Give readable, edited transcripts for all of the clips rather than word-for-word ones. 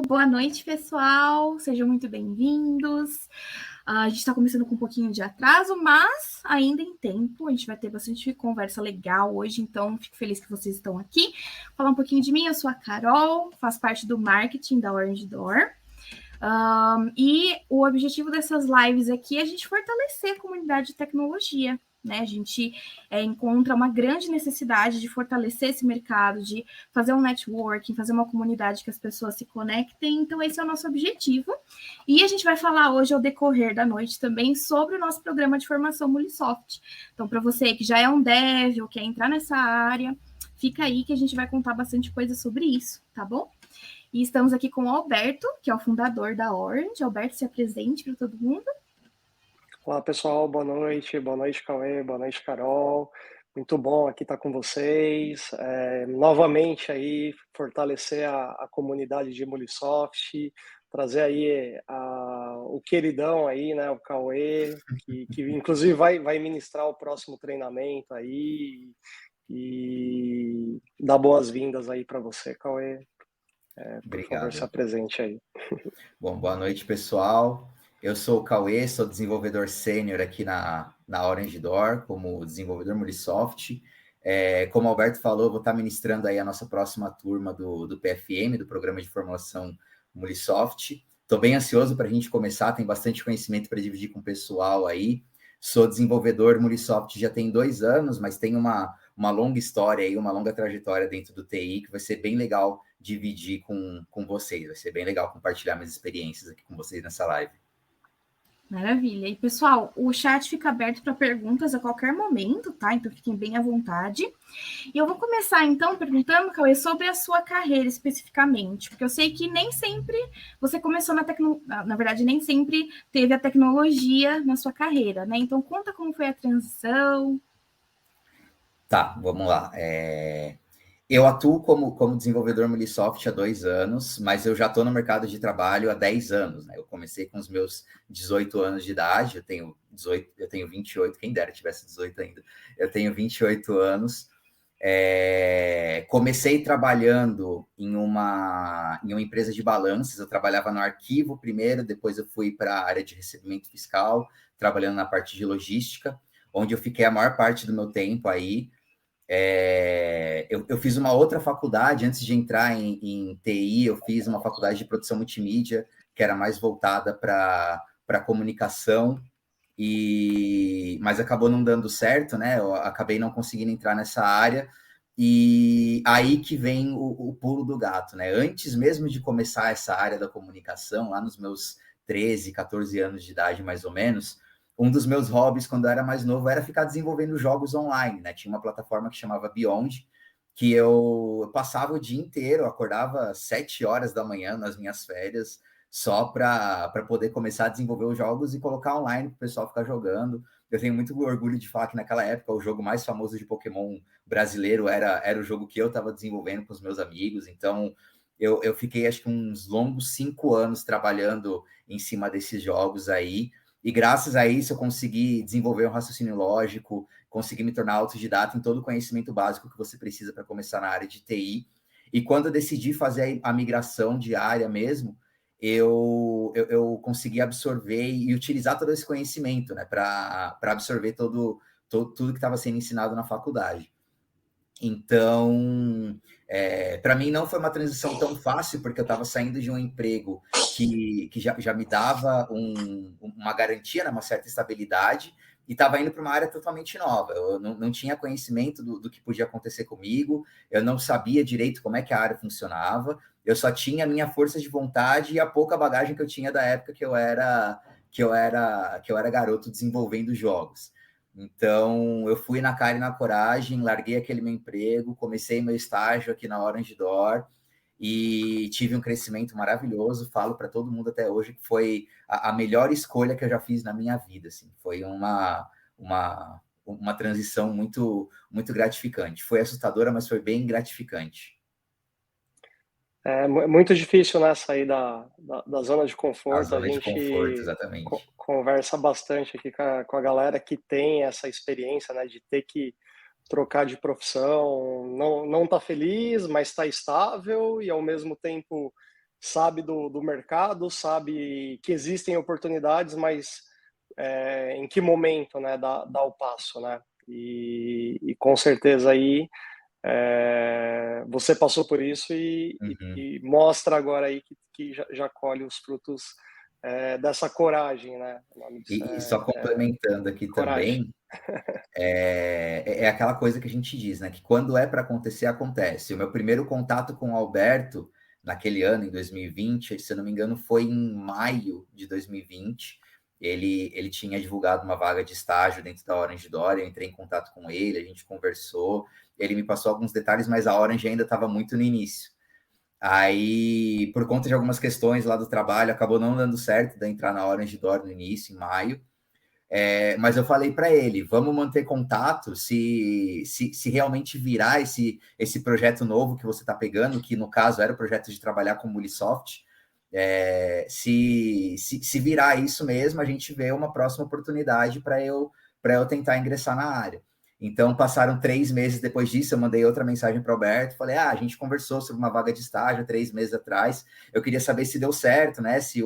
Boa noite, pessoal. Sejam muito bem-vindos. A gente está começando com um pouquinho de atraso, mas ainda em tempo. A gente vai ter bastante conversa legal hoje, então fico feliz que vocês estão aqui. Falar um pouquinho de mim, eu sou a Carol, faço parte do marketing da Orange Door. E o objetivo dessas lives aqui é a gente fortalecer a comunidade de tecnologia. Né? A gente encontra uma grande necessidade de fortalecer esse mercado, de fazer um networking, fazer uma comunidade que as pessoas se conectem. Então, esse é o nosso objetivo. E a gente vai falar hoje, ao decorrer da noite, também sobre o nosso programa de formação Mulisoft. Então, para você que já é um dev ou quer entrar nessa área, fica aí que a gente vai contar bastante coisa sobre isso, tá bom? E estamos aqui com o Alberto, que é o fundador da Orange. Alberto, se apresente para todo mundo. Olá, pessoal, boa noite, Cauê, boa noite, Carol. Muito bom aqui estar com vocês. Novamente aí, fortalecer a comunidade de Mulisoft, trazer aí o queridão aí, né, o Cauê, que inclusive vai ministrar o próximo treinamento aí e dar boas-vindas aí para você, Cauê. Por favor, se apresente aí. Bom, boa noite, pessoal. Eu sou o Cauê, sou desenvolvedor sênior aqui na Orange Door, como desenvolvedor Mulisoft. Como o Alberto falou, vou estar ministrando aí a nossa próxima turma do PFM, do Programa de Formação Mulisoft. Estou bem ansioso para a gente começar, tem bastante conhecimento para dividir com o pessoal aí. Sou desenvolvedor Mulisoft já tem 2 anos, mas tem uma longa história aí, uma longa trajetória dentro do TI, que vai ser bem legal dividir com vocês. Vai ser bem legal compartilhar minhas experiências aqui com vocês nessa live. Maravilha. E, pessoal, o chat fica aberto para perguntas a qualquer momento, tá? Então, fiquem bem à vontade. E eu vou começar, então, perguntando, Cauê, sobre a sua carreira especificamente, porque eu sei que nem sempre você começou na tecnologia, na verdade, nem sempre teve a tecnologia na sua carreira, né? Então, conta como foi a transição. Tá, vamos lá. Eu atuo como desenvolvedor Mulisoft há 2 anos, mas eu já estou no mercado de trabalho há 10 anos. Né? Eu comecei com os meus 18 anos de idade, eu tenho 28, quem dera tivesse 18 ainda. Eu tenho 28 anos. Comecei trabalhando em uma empresa de balanças, eu trabalhava no arquivo primeiro, depois eu fui para a área de recebimento fiscal, trabalhando na parte de logística, onde eu fiquei a maior parte do meu tempo aí. Eu fiz uma outra faculdade, antes de entrar em TI, eu fiz uma faculdade de produção multimídia, que era mais voltada para comunicação, mas acabou não dando certo, né? Eu acabei não conseguindo entrar nessa área, e aí que vem o pulo do gato, né? Antes mesmo de começar essa área da comunicação, lá nos meus 13, 14 anos de idade, mais ou menos, um dos meus hobbies quando eu era mais novo era ficar desenvolvendo jogos online, né? Tinha uma plataforma que chamava Beyond, que eu passava o dia inteiro, eu acordava 7 horas da manhã nas minhas férias, só para poder começar a desenvolver os jogos e colocar online para o pessoal ficar jogando. Eu tenho muito orgulho de falar que naquela época o jogo mais famoso de Pokémon brasileiro era o jogo que eu estava desenvolvendo com os meus amigos, então eu fiquei acho que uns longos 5 anos trabalhando em cima desses jogos aí, e graças a isso eu consegui desenvolver um raciocínio lógico, consegui me tornar autodidata em todo o conhecimento básico que você precisa para começar na área de TI. E quando eu decidi fazer a migração de área mesmo, eu consegui absorver e utilizar todo esse conhecimento, né, para absorver tudo que estava sendo ensinado na faculdade. Então, para mim não foi uma transição tão fácil, porque eu estava saindo de um emprego que já me dava uma garantia, né, uma certa estabilidade, e estava indo para uma área totalmente nova. Eu não tinha conhecimento do que podia acontecer comigo, eu não sabia direito como é que a área funcionava, eu só tinha a minha força de vontade e a pouca bagagem que eu tinha da época que eu era garoto desenvolvendo jogos. Então, eu fui na cara e na coragem, larguei aquele meu emprego, comecei meu estágio aqui na Orange Door e tive um crescimento maravilhoso. Falo para todo mundo até hoje que foi a melhor escolha que eu já fiz na minha vida. Assim. Foi uma transição muito, muito gratificante. Foi assustadora, mas foi bem gratificante. É muito difícil, né, sair da zona de conforto. A zona gente de conforto, exatamente. Conversa bastante aqui com a galera que tem essa experiência, né, de ter que trocar de profissão, não tá feliz, mas está estável e ao mesmo tempo sabe do mercado, sabe que existem oportunidades, mas em que momento, né, dar o passo, né? E com certeza aí você passou por isso e mostra agora aí que já colhe os frutos dessa coragem, né? O nome disso E só complementando aqui coragem. também, é aquela coisa que a gente diz, né? Que quando é para acontecer, acontece. O meu primeiro contato com o Alberto, naquele ano, em 2020, se eu não me engano, foi em maio de 2020. Ele tinha divulgado uma vaga de estágio dentro da Orange Door, eu entrei em contato com ele, a gente conversou, ele me passou alguns detalhes, mas a Orange ainda estava muito no início. Aí, por conta de algumas questões lá do trabalho, acabou não dando certo de entrar na Orange Door no início, em maio. Mas eu falei para ele, vamos manter contato se realmente virar esse projeto novo que você está pegando, que no caso era o projeto de trabalhar com Mulisoft. Se virar isso mesmo, a gente vê uma próxima oportunidade para eu tentar ingressar na área. Então, passaram 3 meses depois disso, eu mandei outra mensagem para o Alberto, falei, a gente conversou sobre uma vaga de estágio 3 meses atrás, eu queria saber se deu certo, né, se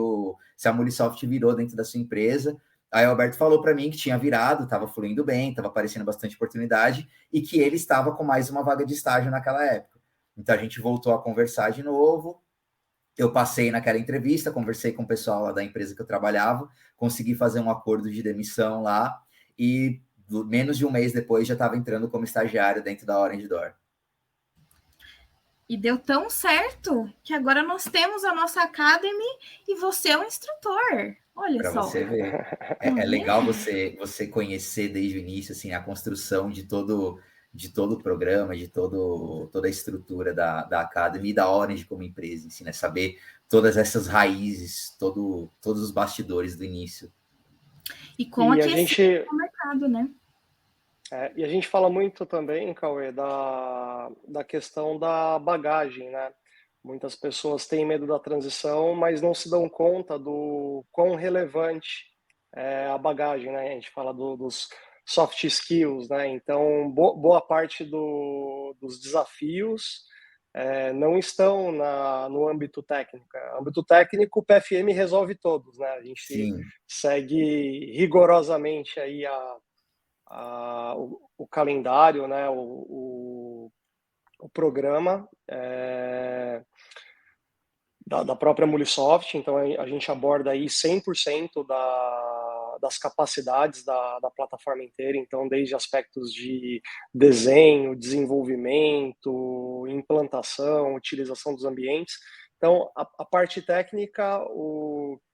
a Mulisoft virou dentro da sua empresa. Aí o Alberto falou para mim que tinha virado, estava fluindo bem, estava aparecendo bastante oportunidade e que ele estava com mais uma vaga de estágio naquela época. Então a gente voltou a conversar de novo. Eu passei naquela entrevista, conversei com o pessoal lá da empresa que eu trabalhava, consegui fazer um acordo de demissão lá e menos de um mês depois já estava entrando como estagiário dentro da Orange Door. E deu tão certo que agora nós temos a nossa Academy e você é o instrutor. Olha pra só. Você ver. É legal você conhecer desde o início assim, a construção de todo o programa, de toda a estrutura da Academy e da Orange como empresa, assim, né? Saber todas essas raízes, todos os bastidores do início. E com aquecimento no mercado, né? E a gente fala muito também, Cauê, da questão da bagagem, né? Muitas pessoas têm medo da transição, mas não se dão conta do quão relevante é a bagagem, né? A gente fala dos soft skills, né? Então, boa parte dos desafios não estão no âmbito técnico. No âmbito técnico, o PFM resolve todos, né? A gente segue rigorosamente aí o calendário, né? O programa da própria Mulisoft, então a gente aborda aí 100% das capacidades da plataforma inteira, então desde aspectos de desenho, desenvolvimento, implantação, utilização dos ambientes. Então, a parte técnica,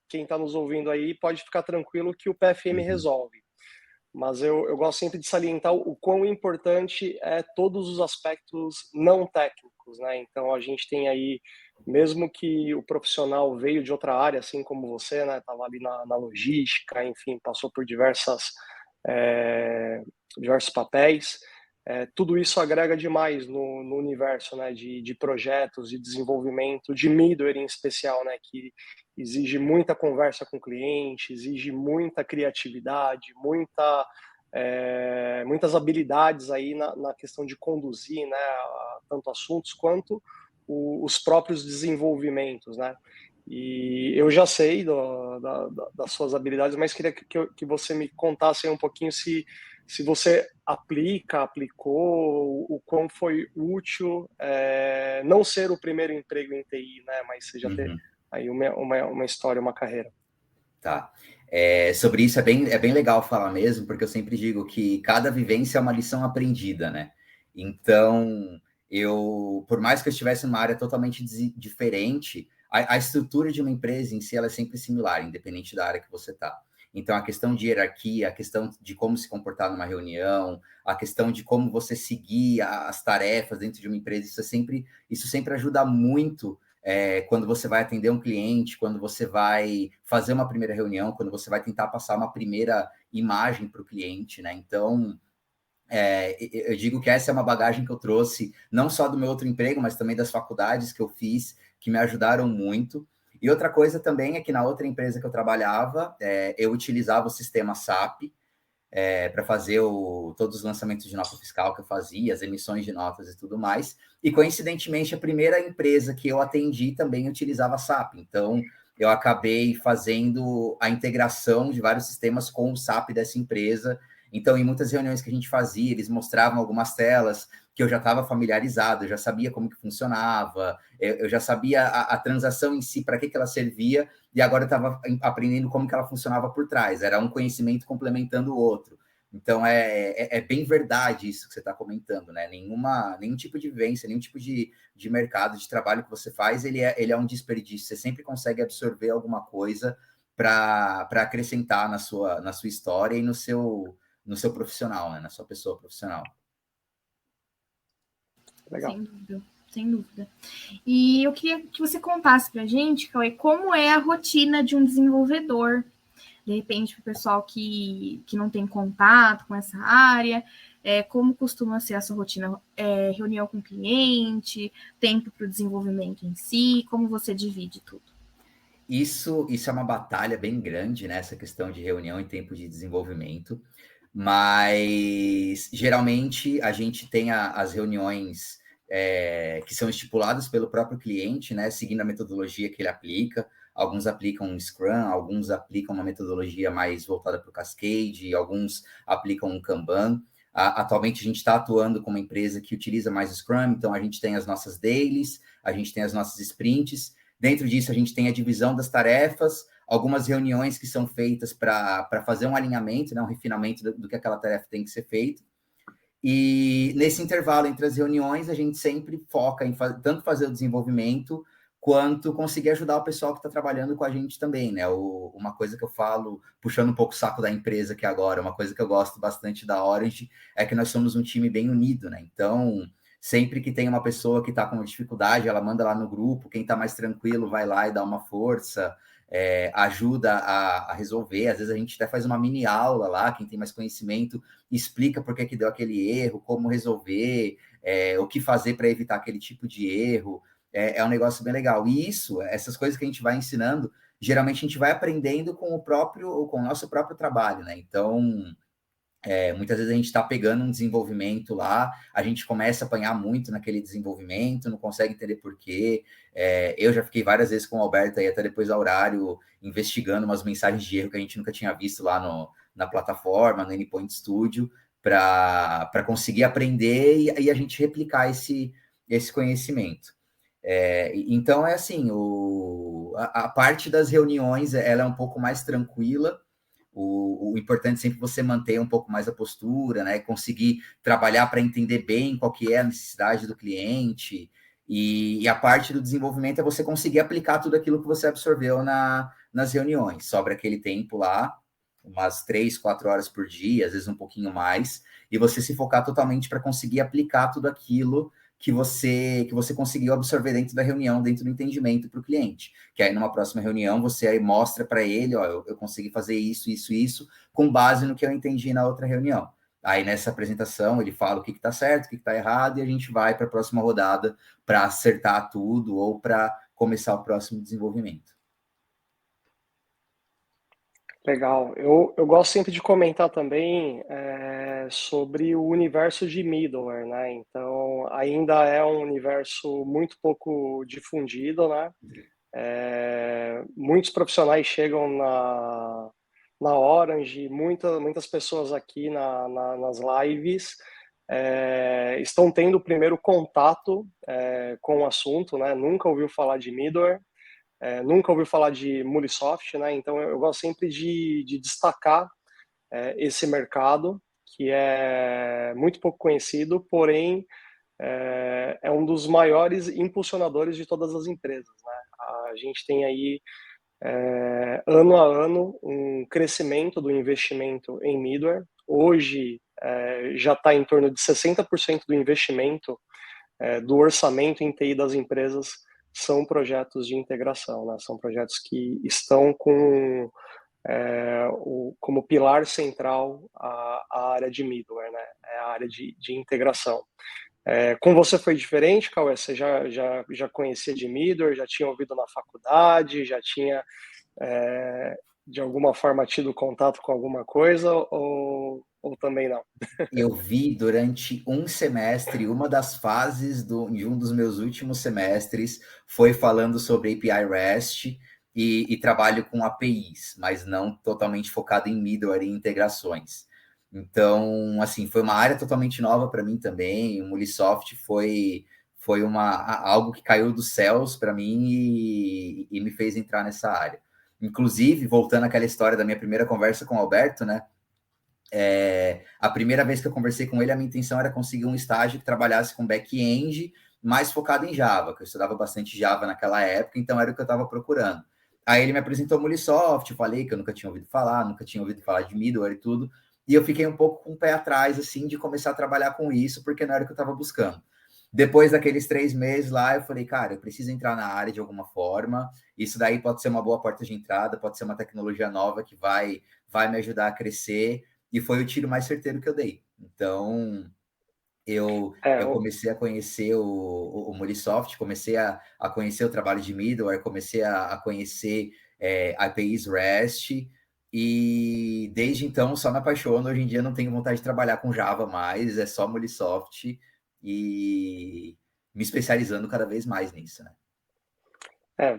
quem está nos ouvindo aí pode ficar tranquilo que o PFM resolve. Mas eu gosto sempre de salientar o quão importante é todos os aspectos não técnicos, né? Então a gente tem aí, mesmo que o profissional veio de outra área, assim como você, né? Estava ali na logística, enfim, passou por diversos papéis. Tudo isso agrega demais no universo, né? De projetos, de desenvolvimento, de middleware em especial, né? Que exige muita conversa com o cliente, exige muita criatividade, muitas habilidades aí na questão de conduzir, né, tanto assuntos quanto os próprios desenvolvimentos, né? E eu já sei das suas habilidades, mas queria que você me contasse um pouquinho se você aplicou, o quão foi útil, não ser o primeiro emprego em TI, né, mas você já ter aí uma história, uma carreira. Tá. Sobre isso é bem legal falar mesmo, porque eu sempre digo que cada vivência é uma lição aprendida, né? Então, por mais que eu estivesse numa área totalmente diferente, a estrutura de uma empresa em si ela é sempre similar, independente da área que você está. Então, a questão de hierarquia, a questão de como se comportar numa reunião, a questão de como você seguir as tarefas dentro de uma empresa, isso sempre ajuda muito quando você vai atender um cliente, quando você vai fazer uma primeira reunião, quando você vai tentar passar uma primeira imagem para o cliente, né? Então, eu digo que essa é uma bagagem que eu trouxe, não só do meu outro emprego, mas também das faculdades que eu fiz, que me ajudaram muito. E outra coisa também é que na outra empresa que eu trabalhava, eu utilizava o sistema SAP, para fazer todos os lançamentos de nota fiscal que eu fazia, as emissões de notas e tudo mais. E, coincidentemente, a primeira empresa que eu atendi também utilizava SAP. Então, eu acabei fazendo a integração de vários sistemas com o SAP dessa empresa. Então, em muitas reuniões que a gente fazia, eles mostravam algumas telas que eu já estava familiarizado, eu já sabia como que funcionava, eu já sabia a transação em si, para que ela servia, e agora eu estava aprendendo como que ela funcionava por trás. Era um conhecimento complementando o outro. Então, é bem verdade isso que você está comentando, né? Nenhum tipo de vivência, nenhum tipo de mercado, de trabalho que você faz, ele é um desperdício. Você sempre consegue absorver alguma coisa para acrescentar na sua história e no seu profissional, né? Na sua pessoa profissional. Legal. Sem dúvida, sem dúvida. E eu queria que você contasse para a gente, Cauê, como é a rotina de um desenvolvedor. De repente, para o pessoal que não tem contato com essa área, como costuma ser a sua rotina? Reunião com o cliente, tempo para o desenvolvimento em si, como você divide tudo? Isso é uma batalha bem grande, né? Essa questão de reunião e tempo de desenvolvimento. Mas, geralmente, a gente tem as reuniões que são estipuladas pelo próprio cliente, né? Seguindo a metodologia que ele aplica. Alguns aplicam um Scrum, alguns aplicam uma metodologia mais voltada para o Cascade, alguns aplicam um Kanban. Atualmente, a gente está atuando com uma empresa que utiliza mais o Scrum, então a gente tem as nossas dailies, a gente tem as nossas sprints. Dentro disso, a gente tem a divisão das tarefas, algumas reuniões que são feitas para fazer um alinhamento, né, um refinamento do que aquela tarefa tem que ser feita. E nesse intervalo entre as reuniões, a gente sempre foca em tanto fazer o desenvolvimento, quanto conseguir ajudar o pessoal que está trabalhando com a gente também, né? Uma coisa que eu falo, puxando um pouco o saco da empresa aqui agora, uma coisa que eu gosto bastante da Orange, é que nós somos um time bem unido, né? Então, sempre que tem uma pessoa que está com dificuldade, ela manda lá no grupo, quem está mais tranquilo vai lá e dá uma força, ajuda a resolver. Às vezes a gente até faz uma mini aula lá, quem tem mais conhecimento explica por que deu aquele erro, como resolver, o que fazer para evitar aquele tipo de erro. É um negócio bem legal. E essas coisas que a gente vai ensinando, geralmente a gente vai aprendendo com o nosso próprio trabalho, né? Então, muitas vezes a gente está pegando um desenvolvimento lá, a gente começa a apanhar muito naquele desenvolvimento, não consegue entender por quê. Eu já fiquei várias vezes com o Alberto aí, até depois do horário, investigando umas mensagens de erro que a gente nunca tinha visto lá na plataforma, no Endpoint Studio, para conseguir aprender e a gente replicar esse conhecimento. Então, assim, a parte das reuniões, ela é um pouco mais tranquila. O importante é sempre você manter um pouco mais a postura, né? Conseguir trabalhar para entender bem qual que é a necessidade do cliente. E a parte do desenvolvimento é você conseguir aplicar tudo aquilo que você absorveu nas reuniões. Sobra aquele tempo lá, umas 3, 4 horas por dia, às vezes um pouquinho mais, e você se focar totalmente para conseguir aplicar tudo aquilo que você conseguiu absorver dentro da reunião, dentro do entendimento para o cliente. Que aí, numa próxima reunião, você aí mostra para ele, ó, eu consegui fazer isso, com base no que eu entendi na outra reunião. Aí, nessa apresentação, ele fala o que está certo, o que está errado, e a gente vai para a próxima rodada para acertar tudo ou para começar o próximo desenvolvimento. Legal. Eu gosto sempre de comentar também sobre o universo de middleware, né? Então, ainda é um universo muito pouco difundido, né? Muitos profissionais chegam na Orange, muitas pessoas aqui nas lives estão tendo o primeiro contato com o assunto, né? Nunca ouviu falar de middleware. Nunca ouviu falar de Mulisoft, né? Então eu gosto sempre de destacar esse mercado, que é muito pouco conhecido, porém é um dos maiores impulsionadores de todas as empresas, né? A gente tem aí, ano a ano, um crescimento do investimento em middleware. Hoje já está em torno de 60% do investimento do orçamento em TI das empresas são projetos de integração, né? São projetos que estão como pilar central a área de middleware, né? É a área de integração. Com você foi diferente, Cauê? Você já conhecia de middleware, já tinha ouvido na faculdade, já tinha de alguma forma tido contato com alguma coisa ou também não? Eu vi durante um semestre, uma das fases de um dos meus últimos semestres foi falando sobre API REST e trabalho com APIs, mas não totalmente focado em middleware e integrações. Então, assim, foi uma área totalmente nova para mim também. O Mulisoft foi algo que caiu dos céus para mim e me fez entrar nessa área. Inclusive, voltando àquela história da minha primeira conversa com o Alberto, né? A primeira vez que eu conversei com ele, a minha intenção era conseguir um estágio que trabalhasse com back-end, mais focado em Java, que eu estudava bastante Java naquela época, então era o que eu estava procurando. Aí ele me apresentou o Mulisoft, falei que eu nunca tinha ouvido falar de middleware e tudo, e eu fiquei um pouco com o pé atrás, assim, de começar a trabalhar com isso, porque não era o que eu estava buscando. Depois daqueles 3 meses lá, eu falei, cara, eu preciso entrar na área de alguma forma, isso daí pode ser uma boa porta de entrada, pode ser uma tecnologia nova que vai me ajudar a crescer, e foi o tiro mais certeiro que eu dei. Então, eu comecei a conhecer o Mulisoft, comecei a conhecer o trabalho de middleware, comecei a conhecer APIs REST, e desde então só me apaixono. Hoje em dia não tenho vontade de trabalhar com Java mais, é só Mulisoft, e me especializando cada vez mais nisso, né?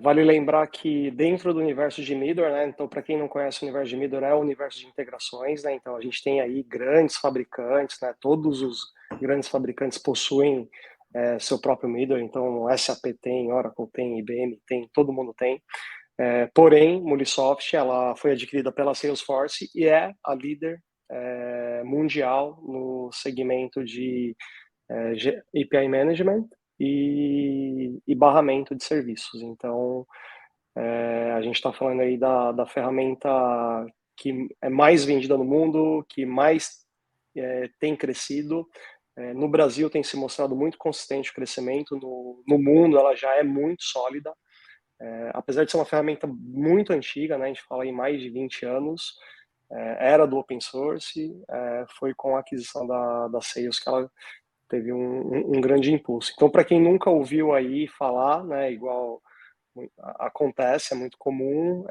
Vale lembrar que dentro do universo de middleware, né, então para quem não conhece o universo de middleware, é o universo de integrações, né, então a gente tem aí grandes fabricantes, né, todos os grandes fabricantes possuem seu próprio middleware, então SAP tem, Oracle tem, IBM tem, todo mundo tem, porém, Mulisoft, ela foi adquirida pela Salesforce e é a líder mundial no segmento de API Management e barramento de serviços. Então, a gente está falando aí da ferramenta que é mais vendida no mundo, que mais tem crescido. No Brasil tem se mostrado muito consistente o crescimento, no mundo ela já é muito sólida. Apesar de ser uma ferramenta muito antiga, né, a gente fala em mais de 20 anos, era do open source, foi com a aquisição da Sales que ela teve um grande impulso. Então, para quem nunca ouviu aí falar, né, igual acontece, é muito comum,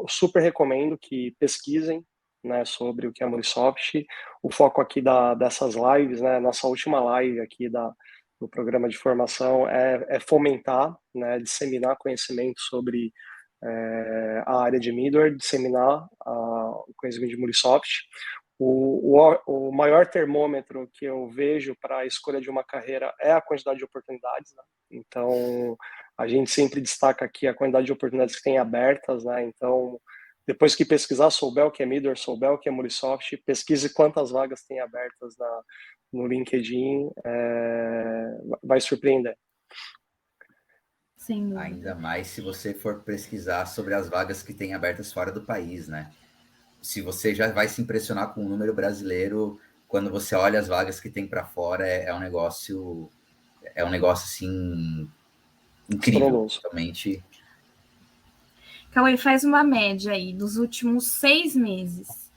super recomendo que pesquisem, né, sobre o que é a Mulisoft. O foco aqui dessas lives, né, nossa última live aqui do programa de formação é fomentar, né, disseminar conhecimento sobre a área de middleware, disseminar o conhecimento de Mulisoft. O maior termômetro que eu vejo para a escolha de uma carreira é a quantidade de oportunidades, né? Então, a gente sempre destaca aqui a quantidade de oportunidades que tem abertas, né? Então, depois que pesquisar, souber o que é middleware, souber o que é Mulisoft, pesquise quantas vagas tem abertas no LinkedIn, vai surpreender. Sem dúvida. Ainda mais se você for pesquisar sobre as vagas que tem abertas fora do país, né? Se você já vai se impressionar com o número brasileiro, quando você olha as vagas que tem para fora, é um negócio assim incrível, totalmente. Cauê, faz uma média aí dos últimos 6 meses.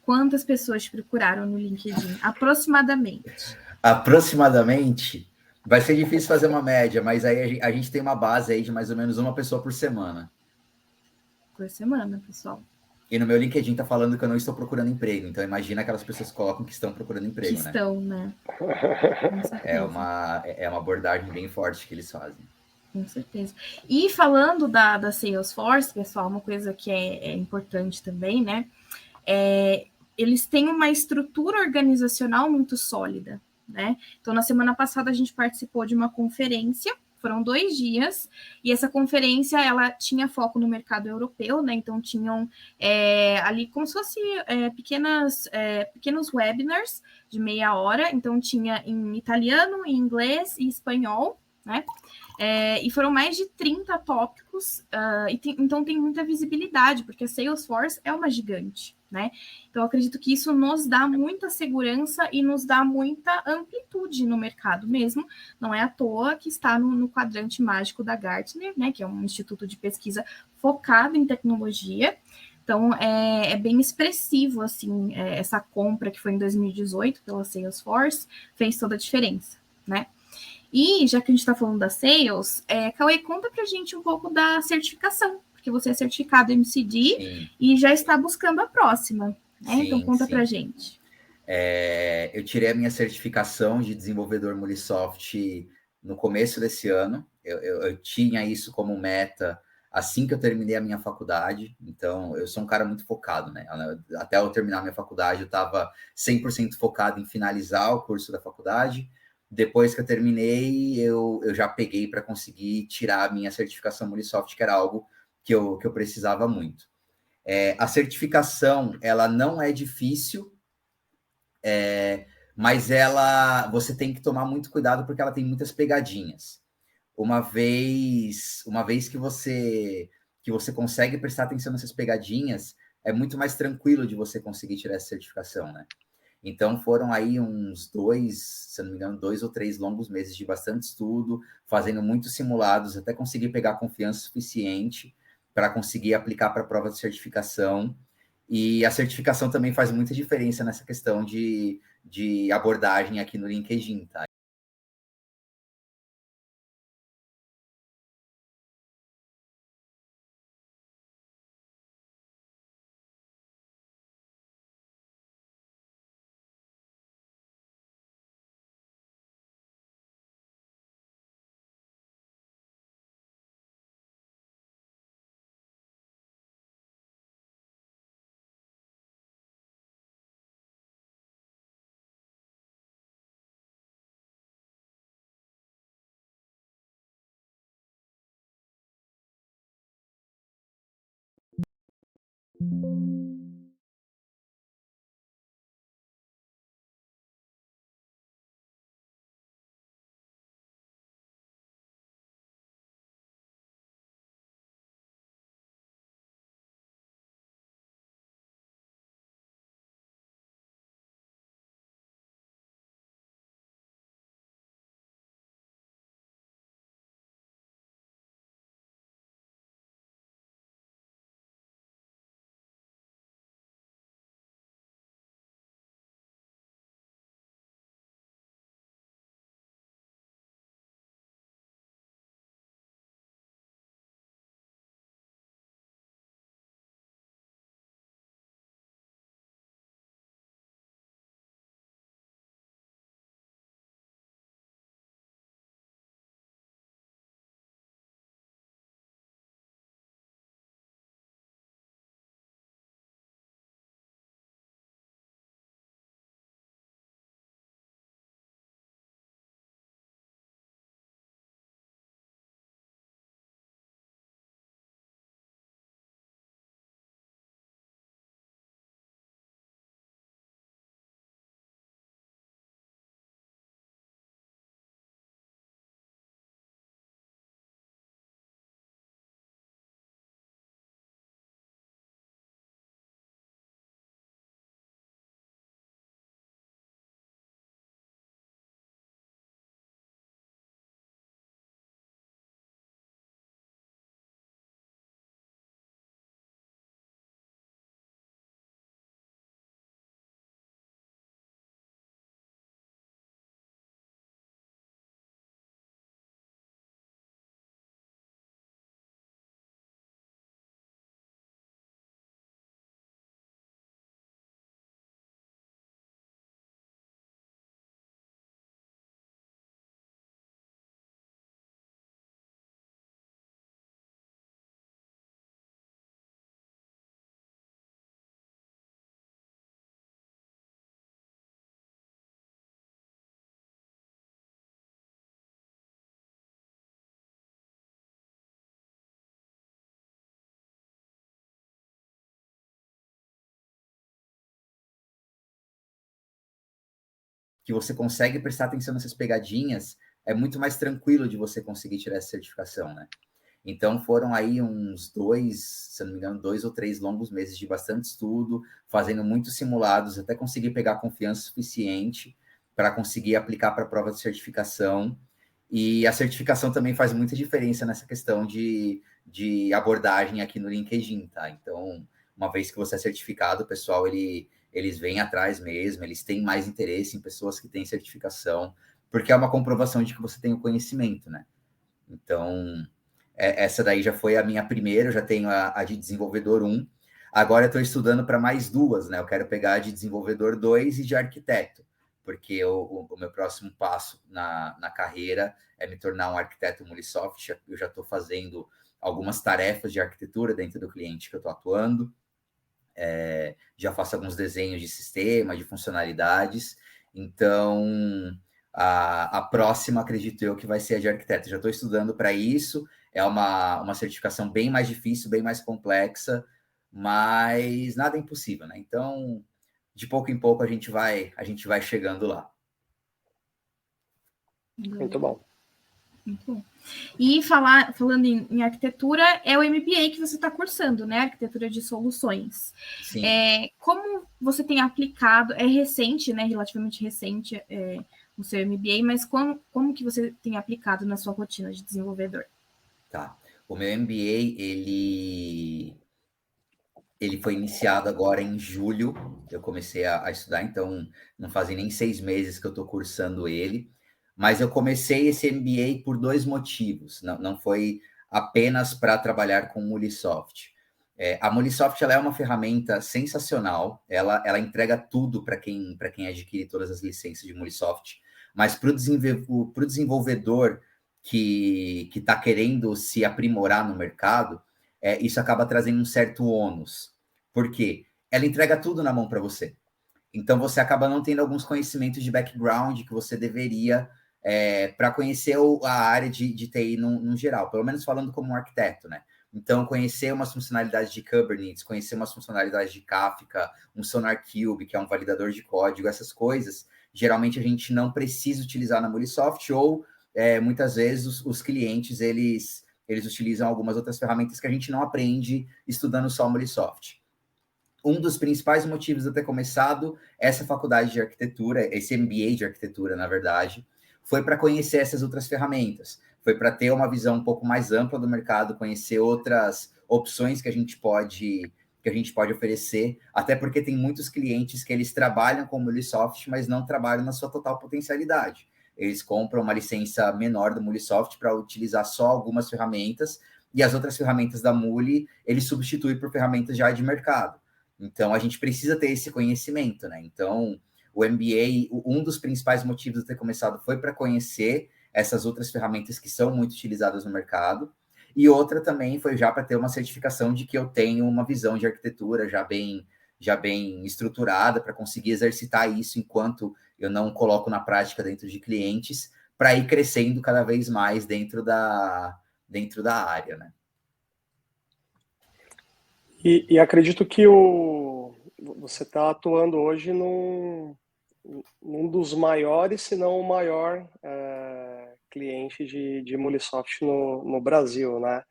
Quantas pessoas te procuraram no LinkedIn? Aproximadamente. Aproximadamente, vai ser difícil fazer uma média, mas aí a gente tem uma base aí de mais ou menos uma pessoa por semana. Por semana, pessoal. E no meu LinkedIn tá falando que eu não estou procurando emprego. Então imagina aquelas pessoas que colocam que estão procurando emprego, que estão, né? É uma abordagem bem forte que eles fazem. Com certeza. E falando da Salesforce, pessoal, uma coisa que é importante também, né? Eles têm uma estrutura organizacional muito sólida, né? Então, na semana passada, a gente participou de uma conferência. Foram 2 dias, e essa conferência, ela tinha foco no mercado europeu, né, então tinham ali como se fosse pequenos webinars de meia hora, então tinha em italiano, em inglês e espanhol, né, e foram mais de 30 tópicos, então tem muita visibilidade, porque a Salesforce é uma gigante, né? Então, eu acredito que isso nos dá muita segurança e nos dá muita amplitude no mercado mesmo. Não é à toa que está no quadrante mágico da Gartner, né? Que é um instituto de pesquisa focado em tecnologia. Então, é bem expressivo, assim, essa compra que foi em 2018 pela Salesforce, fez toda a diferença, né? E, já que a gente está falando da Sales, Cauê, conta pra gente um pouco da certificação, porque você é certificado MCD e já está buscando a próxima, né? Então conta pra gente. Eu tirei a minha certificação de desenvolvedor Mulisoft no começo desse ano. Eu tinha isso como meta assim que eu terminei a minha faculdade. Então, eu sou um cara muito focado, né? Até eu terminar a minha faculdade, eu estava 100% focado em finalizar o curso da faculdade. Depois que eu terminei, eu já peguei para conseguir tirar a minha certificação Mulisoft, que era algo que eu precisava muito. A certificação, ela não é difícil, mas você tem que tomar muito cuidado porque ela tem muitas pegadinhas. Uma vez que você consegue prestar atenção nessas pegadinhas, é muito mais tranquilo de você conseguir tirar essa certificação, né? Então foram aí uns 2, se não me engano, 2 ou 3 longos meses de bastante estudo, fazendo muitos simulados, até conseguir pegar confiança suficiente para conseguir aplicar para a prova de certificação. E a certificação também faz muita diferença nessa questão de abordagem aqui no LinkedIn, tá? Que você consegue prestar atenção nessas pegadinhas, é muito mais tranquilo de você conseguir tirar essa certificação, né? Então foram aí uns 2, se não me engano, 2 ou 3 longos meses de bastante estudo, fazendo muitos simulados, até conseguir pegar confiança suficiente para conseguir aplicar para a prova de certificação. E a certificação também faz muita diferença nessa questão de abordagem aqui no LinkedIn, tá? Então, uma vez que você é certificado, o pessoal, eles vêm atrás mesmo, eles têm mais interesse em pessoas que têm certificação, porque é uma comprovação de que você tem o conhecimento, né? Então, Essa daí já foi a minha primeira, eu já tenho a de desenvolvedor 1. Agora eu estou estudando para mais duas, né? Eu quero pegar a de desenvolvedor 2 e de arquiteto, porque o meu próximo passo na carreira é me tornar um arquiteto Mulisoft. Eu já estou fazendo algumas tarefas de arquitetura dentro do cliente que eu estou atuando. Já faço alguns desenhos de sistema, de funcionalidades. Então, a próxima, acredito eu, que vai ser a de arquiteto. Já estou estudando para isso. É uma certificação bem mais difícil, bem mais complexa, mas nada é impossível, né? Então, de pouco em pouco, a gente vai chegando lá. Muito bom. Muito bom. E falando em arquitetura, é o MBA que você está cursando, né? Arquitetura de soluções. Sim. Como você tem aplicado, é recente, né? Relativamente recente o seu MBA, mas como que você tem aplicado na sua rotina de desenvolvedor? Tá. O meu MBA, ele foi iniciado agora em julho. Eu comecei a estudar, então não fazem nem 6 meses que eu estou cursando ele. Mas eu comecei esse MBA por 2 motivos. Não foi apenas para trabalhar com Mulisoft. A Mulisoft, ela é uma ferramenta sensacional. Ela entrega tudo para quem adquire todas as licenças de Mulisoft. Mas para o desenvolvedor que está querendo se aprimorar no mercado, isso acaba trazendo um certo ônus. Por quê? Ela entrega tudo na mão para você. Então, você acaba não tendo alguns conhecimentos de background que você deveria para conhecer a área de TI no geral, pelo menos falando como um arquiteto, né? Então, conhecer umas funcionalidades de Kubernetes, conhecer umas funcionalidades de Kafka, um SonarQube, que é um validador de código, essas coisas, geralmente a gente não precisa utilizar na Mulisoft, ou muitas vezes os clientes, eles utilizam algumas outras ferramentas que a gente não aprende estudando só Mulisoft. Um dos principais motivos de eu ter começado essa faculdade de arquitetura, esse MBA de arquitetura, na verdade, foi para conhecer essas outras ferramentas, foi para ter uma visão um pouco mais ampla do mercado, conhecer outras opções que a gente pode oferecer, até porque tem muitos clientes que eles trabalham com o Mulisoft, mas não trabalham na sua total potencialidade. Eles compram uma licença menor do Mulisoft para utilizar só algumas ferramentas, e as outras ferramentas da Muli, eles substituem por ferramentas já de mercado. Então, a gente precisa ter esse conhecimento, né? Então, o MBA, um dos principais motivos de ter começado foi para conhecer essas outras ferramentas que são muito utilizadas no mercado, e outra também foi já para ter uma certificação de que eu tenho uma visão de arquitetura já bem estruturada, para conseguir exercitar isso enquanto eu não coloco na prática dentro de clientes, para ir crescendo cada vez mais dentro da área, né? E acredito que você está atuando hoje num dos maiores, se não o maior cliente de Mulisoft no Brasil, né?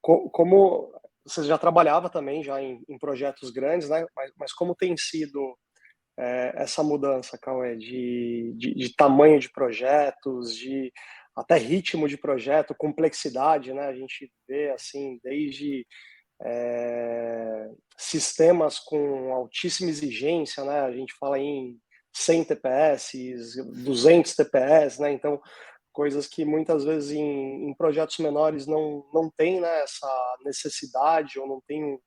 Como você já trabalhava também já em projetos grandes, né? Mas como tem sido essa mudança, Cauê, de tamanho de projetos, de até ritmo de projeto, complexidade, né? A gente vê assim desde sistemas com altíssima exigência, né? A gente fala em 100 TPS, 200 TPS, né? Então, coisas que muitas vezes em projetos menores não tem, né, essa necessidade ou não tem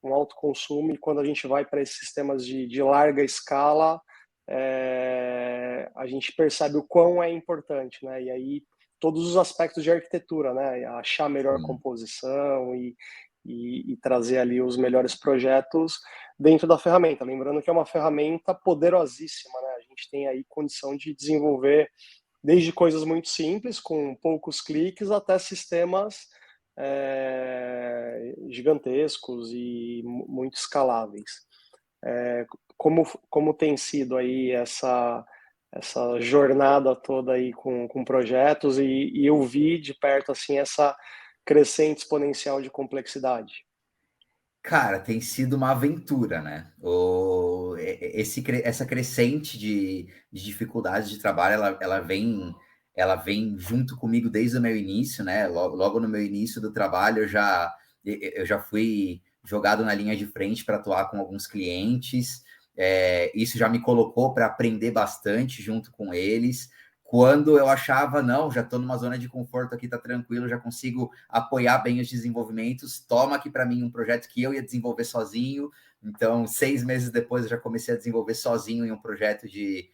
um alto consumo, e quando a gente vai para esses sistemas de larga escala, a gente percebe o quão é importante, né? E aí todos os aspectos de arquitetura, né? Achar a melhor composição e trazer ali os melhores projetos dentro da ferramenta. Lembrando que é uma ferramenta poderosíssima, né? A gente tem aí condição de desenvolver desde coisas muito simples, com poucos cliques, até sistemas gigantescos e muito escaláveis. Como tem sido aí essa jornada toda aí com projetos, e eu vi de perto assim essa crescente exponencial de complexidade? Cara, tem sido uma aventura, né? Essa crescente de dificuldades de trabalho, ela vem junto comigo desde o meu início, né? Logo no meu início do trabalho, eu já fui jogado na linha de frente para atuar com alguns clientes. Isso já me colocou para aprender bastante junto com eles. quando eu achava, não, já estou numa zona de conforto aqui, tá tranquilo, já consigo apoiar bem os desenvolvimentos, toma aqui para mim um projeto que eu ia desenvolver sozinho. Então, 6 meses depois, eu já comecei a desenvolver sozinho em um projeto de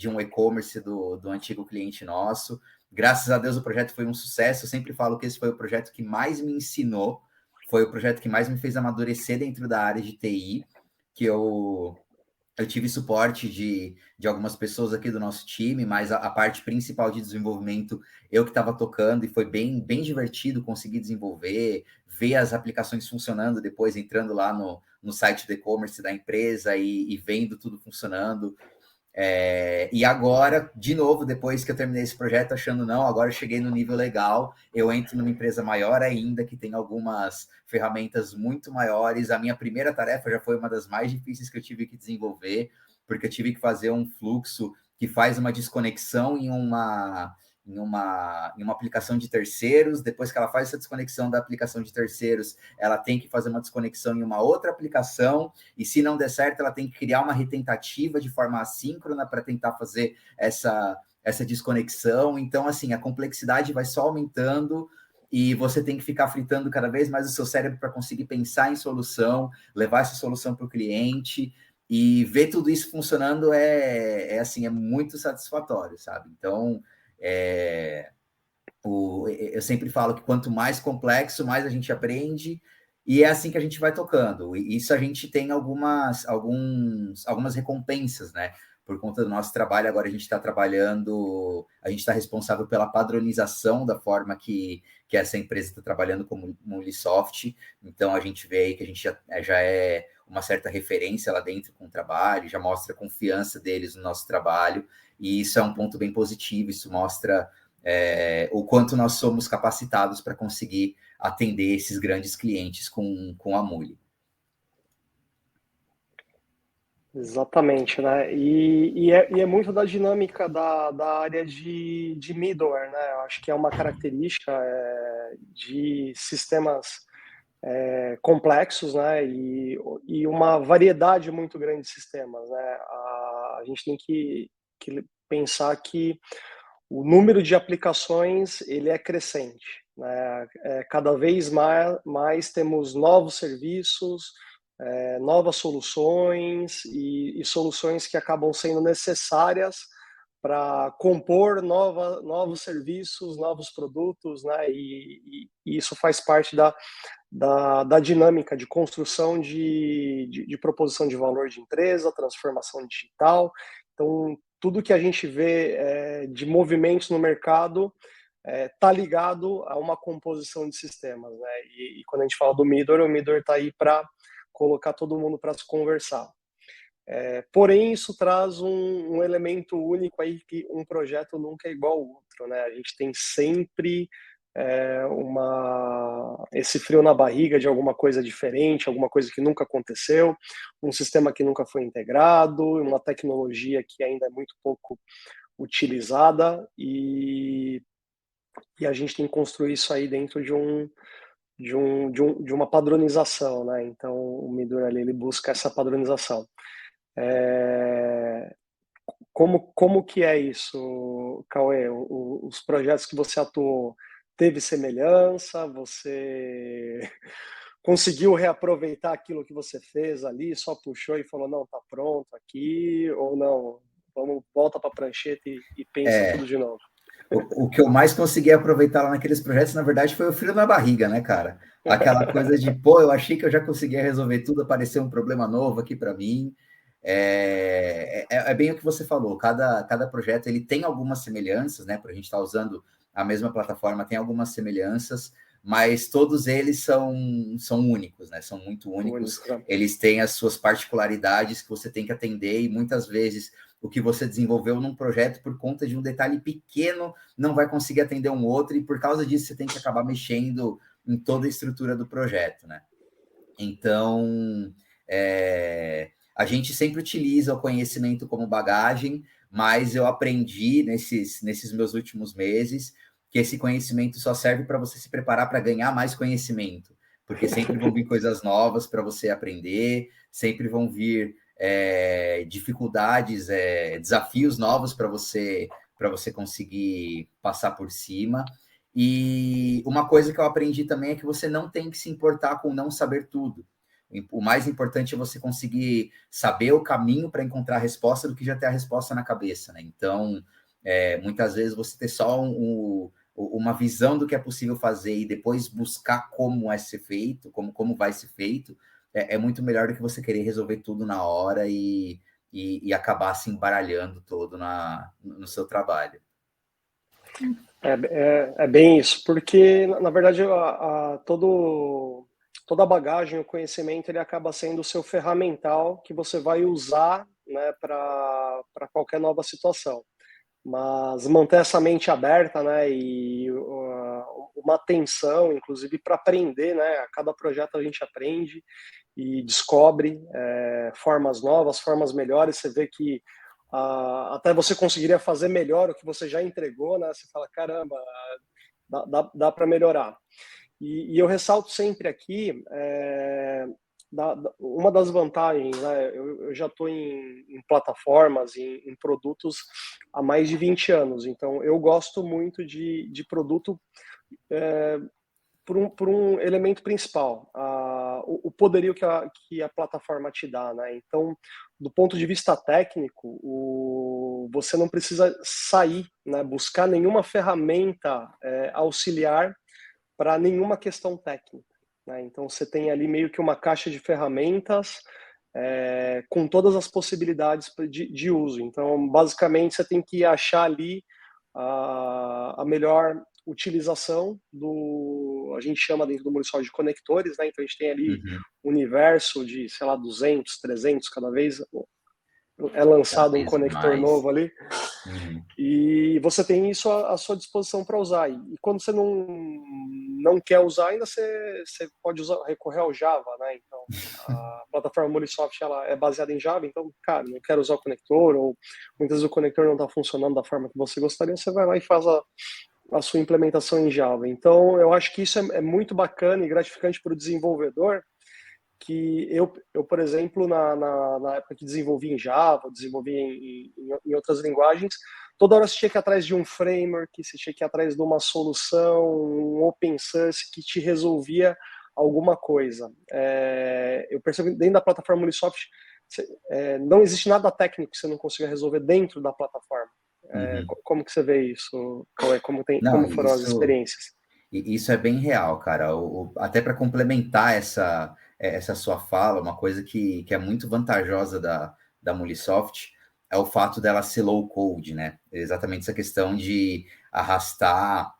um e-commerce do antigo cliente nosso. Graças a Deus, o projeto foi um sucesso. Eu sempre falo que esse foi o projeto que mais me ensinou, foi o projeto que mais me fez amadurecer dentro da área de TI, que eu tive suporte de algumas pessoas aqui do nosso time, mas a parte principal de desenvolvimento eu que estava tocando, e foi bem divertido conseguir desenvolver, ver as aplicações funcionando, depois entrando lá no site do e-commerce da empresa e vendo tudo funcionando. E agora, de novo, depois que eu terminei esse projeto, achando, não, agora eu cheguei no nível legal, eu entro numa empresa maior ainda, que tem algumas ferramentas muito maiores. A minha primeira tarefa já foi uma das mais difíceis que eu tive que desenvolver, porque eu tive que fazer um fluxo que faz uma desconexão em uma aplicação de terceiros. Depois que ela faz essa desconexão da aplicação de terceiros, ela tem que fazer uma desconexão em uma outra aplicação, e se não der certo, ela tem que criar uma retentativa de forma assíncrona para tentar fazer essa desconexão. Então, assim, a complexidade vai só aumentando, e você tem que ficar fritando cada vez mais o seu cérebro para conseguir pensar em solução, levar essa solução para o cliente, e ver tudo isso funcionando assim, é muito satisfatório, sabe? Então, eu sempre falo que quanto mais complexo, mais a gente aprende, e é assim que a gente vai tocando. E isso a gente tem algumas recompensas, né? Por conta do nosso trabalho, agora a gente está trabalhando, a gente está responsável pela padronização da forma que essa empresa está trabalhando como Mulisoft. Então a gente vê aí que a gente já é uma certa referência lá dentro com o trabalho, já mostra a confiança deles no nosso trabalho, e isso é um ponto bem positivo. Isso mostra o quanto nós somos capacitados para conseguir atender esses grandes clientes com a Muli. Exatamente, né? E é muito da dinâmica da área de middleware, né? Eu acho que é uma característica de sistemas complexos, né? E uma variedade muito grande de sistemas, né? A gente tem que pensar que o número de aplicações ele é crescente, né? Cada vez mais temos novos serviços, novas soluções e soluções que acabam sendo necessárias para compor novos serviços, novos produtos, né? E isso faz parte da dinâmica de construção de proposição de valor de empresa, transformação digital. Então, tudo que a gente vê de movimentos no mercado está ligado a uma composição de sistemas, né? E quando a gente fala do middleware, o middleware está aí para colocar todo mundo para se conversar. Porém, isso traz um elemento único aí, que um projeto nunca é igual ao outro, né? A gente tem sempre esse frio na barriga de alguma coisa diferente, alguma coisa que nunca aconteceu, um sistema que nunca foi integrado, uma tecnologia que ainda é muito pouco utilizada, e a gente tem que construir isso aí dentro de uma padronização, né? Então, o middleware ele busca essa padronização. Como que é isso, Cauê? Os projetos que você atuou, teve semelhança? Você conseguiu reaproveitar aquilo que você fez ali, só puxou e falou, não, tá pronto aqui, ou não, volta para a prancheta e pensa tudo de novo? O que eu mais consegui aproveitar lá naqueles projetos, na verdade, foi o frio na barriga, né, cara? Aquela coisa de, eu achei que eu já conseguia resolver tudo, apareceu um problema novo aqui para mim. É bem o que você falou, cada projeto ele tem algumas semelhanças, né? Para a gente estar usando a mesma plataforma, tem algumas semelhanças, mas todos eles são únicos, né? São muito únicos. Eles têm as suas particularidades que você tem que atender, e muitas vezes o que você desenvolveu num projeto, por conta de um detalhe pequeno, não vai conseguir atender um outro, e por causa disso você tem que acabar mexendo em toda a estrutura do projeto, né? Então, a gente sempre utiliza o conhecimento como bagagem, mas eu aprendi nesses meus últimos meses que esse conhecimento só serve para você se preparar para ganhar mais conhecimento, porque sempre vão vir coisas novas para você aprender, sempre vão vir dificuldades, desafios novos para você para você conseguir passar por cima. E uma coisa que eu aprendi também é que você não tem que se importar com não saber tudo. O mais importante é você conseguir saber o caminho para encontrar a resposta do que já ter a resposta na cabeça, né? Então, muitas vezes você ter só uma visão do que é possível fazer e depois buscar como é ser feito, como vai ser feito, é muito melhor do que você querer resolver tudo na hora e acabar se embaralhando todo no seu trabalho. É bem isso, porque, na verdade, toda a bagagem, o conhecimento, ele acaba sendo o seu ferramental que você vai usar, né, para qualquer nova situação. Mas manter essa mente aberta, né, e uma atenção, inclusive, para aprender, né, a cada projeto a gente aprende e descobre formas novas, formas melhores. Você vê que até você conseguiria fazer melhor o que você já entregou, né? Você fala, caramba, dá para melhorar. E eu ressalto sempre aqui, uma das vantagens, né? Eu já estou em plataformas, em produtos há mais de 20 anos, então eu gosto muito de produto por um elemento principal, o poderio que a plataforma te dá, né? Então, do ponto de vista técnico, você não precisa sair, né, buscar nenhuma ferramenta auxiliar para nenhuma questão técnica, né? Então, você tem ali meio que uma caixa de ferramentas com todas as possibilidades de uso. Então, basicamente, você tem que achar ali a melhor utilização a gente chama dentro do Muriçoft de conectores, né? Então a gente tem ali um universo de, sei lá, 200, 300 cada vez é lançado um conector novo ali. E você tem isso à sua disposição para usar. E quando você não quer usar ainda, você pode recorrer ao Java, né? Então, a plataforma Muriçoft, ela é baseada em Java, então, cara, não quero usar o conector, ou muitas vezes o conector não está funcionando da forma que você gostaria, você vai lá e faz a sua implementação em Java. Então, eu acho que isso é muito bacana e gratificante para o desenvolvedor, que eu, por exemplo, na época que desenvolvi em Java, desenvolvi em outras linguagens, toda hora você tinha que ir atrás de um framework, você tinha que ir atrás de uma solução, um open source que te resolvia alguma coisa. Eu percebo que dentro da plataforma Muriçoft, não existe nada técnico que você não consiga resolver dentro da plataforma. Como que você vê isso? Como foram as experiências? Isso é bem real, cara. Até para complementar essa sua fala, uma coisa que é muito vantajosa da Muriçoft é o fato dela ser low code, né? Exatamente essa questão de arrastar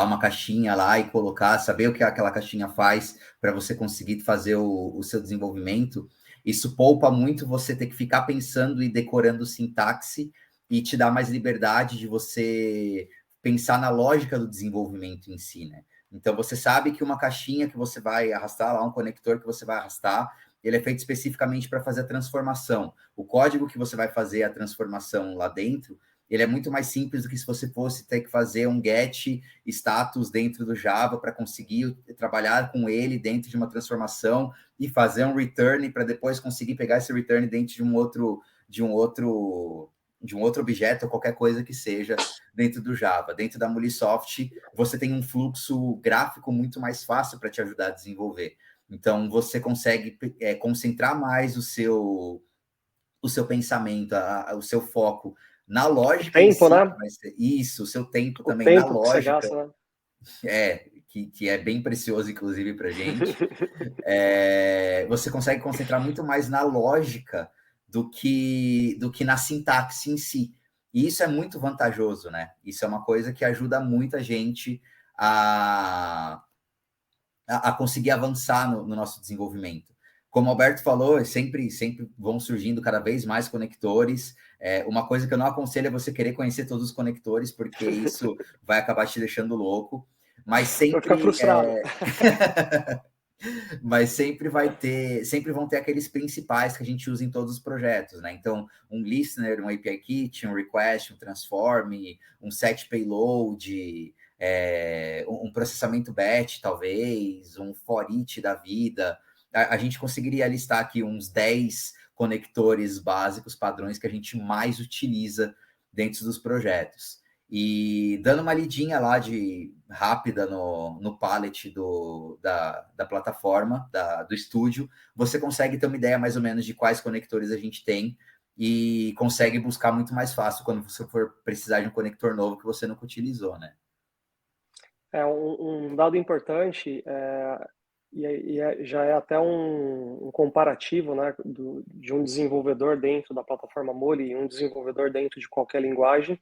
uma caixinha lá e colocar, saber o que aquela caixinha faz para você conseguir fazer o seu desenvolvimento. Isso poupa muito você ter que ficar pensando e decorando sintaxe e te dá mais liberdade de você pensar na lógica do desenvolvimento em si, né? Então, você sabe que uma caixinha que você vai arrastar lá, um conector que você vai arrastar, ele é feito especificamente para fazer a transformação. O código que você vai fazer a transformação lá dentro, ele é muito mais simples do que se você fosse ter que fazer um get status dentro do Java para conseguir trabalhar com ele dentro de uma transformação e fazer um return para depois conseguir pegar esse return dentro de um outro objeto ou qualquer coisa que seja dentro do Java. Dentro da Muriçoft, você tem um fluxo gráfico muito mais fácil para te ajudar a desenvolver. Então, você consegue concentrar mais o seu pensamento, o seu foco na lógica. Tempo, né? Isso, o seu tempo o também tempo na lógica. Que você gasta, né? Que é bem precioso, inclusive, para a gente. Você consegue concentrar muito mais na lógica do que na sintaxe em si. E isso é muito vantajoso, né? Isso é uma coisa que ajuda muita gente a conseguir avançar no nosso desenvolvimento. Como o Alberto falou, sempre vão surgindo cada vez mais conectores. Uma coisa que eu não aconselho é você querer conhecer todos os conectores, porque isso vai acabar te deixando louco. Mas sempre... Ficar frustrado. Mas sempre vão ter aqueles principais que a gente usa em todos os projetos, né? Então, um listener, um API kit, um request, um transform, um set payload, um processamento batch, talvez, um for each da vida. A gente conseguiria listar aqui uns 10 conectores básicos, padrões que a gente mais utiliza dentro dos projetos. E dando uma lidinha lá rápida no palette da plataforma, do estúdio, você consegue ter uma ideia mais ou menos de quais conectores a gente tem e consegue buscar muito mais fácil quando você for precisar de um conector novo que você nunca utilizou, né? Um dado importante, já é até um comparativo, né, de um desenvolvedor dentro da plataforma Muli e um desenvolvedor dentro de qualquer linguagem.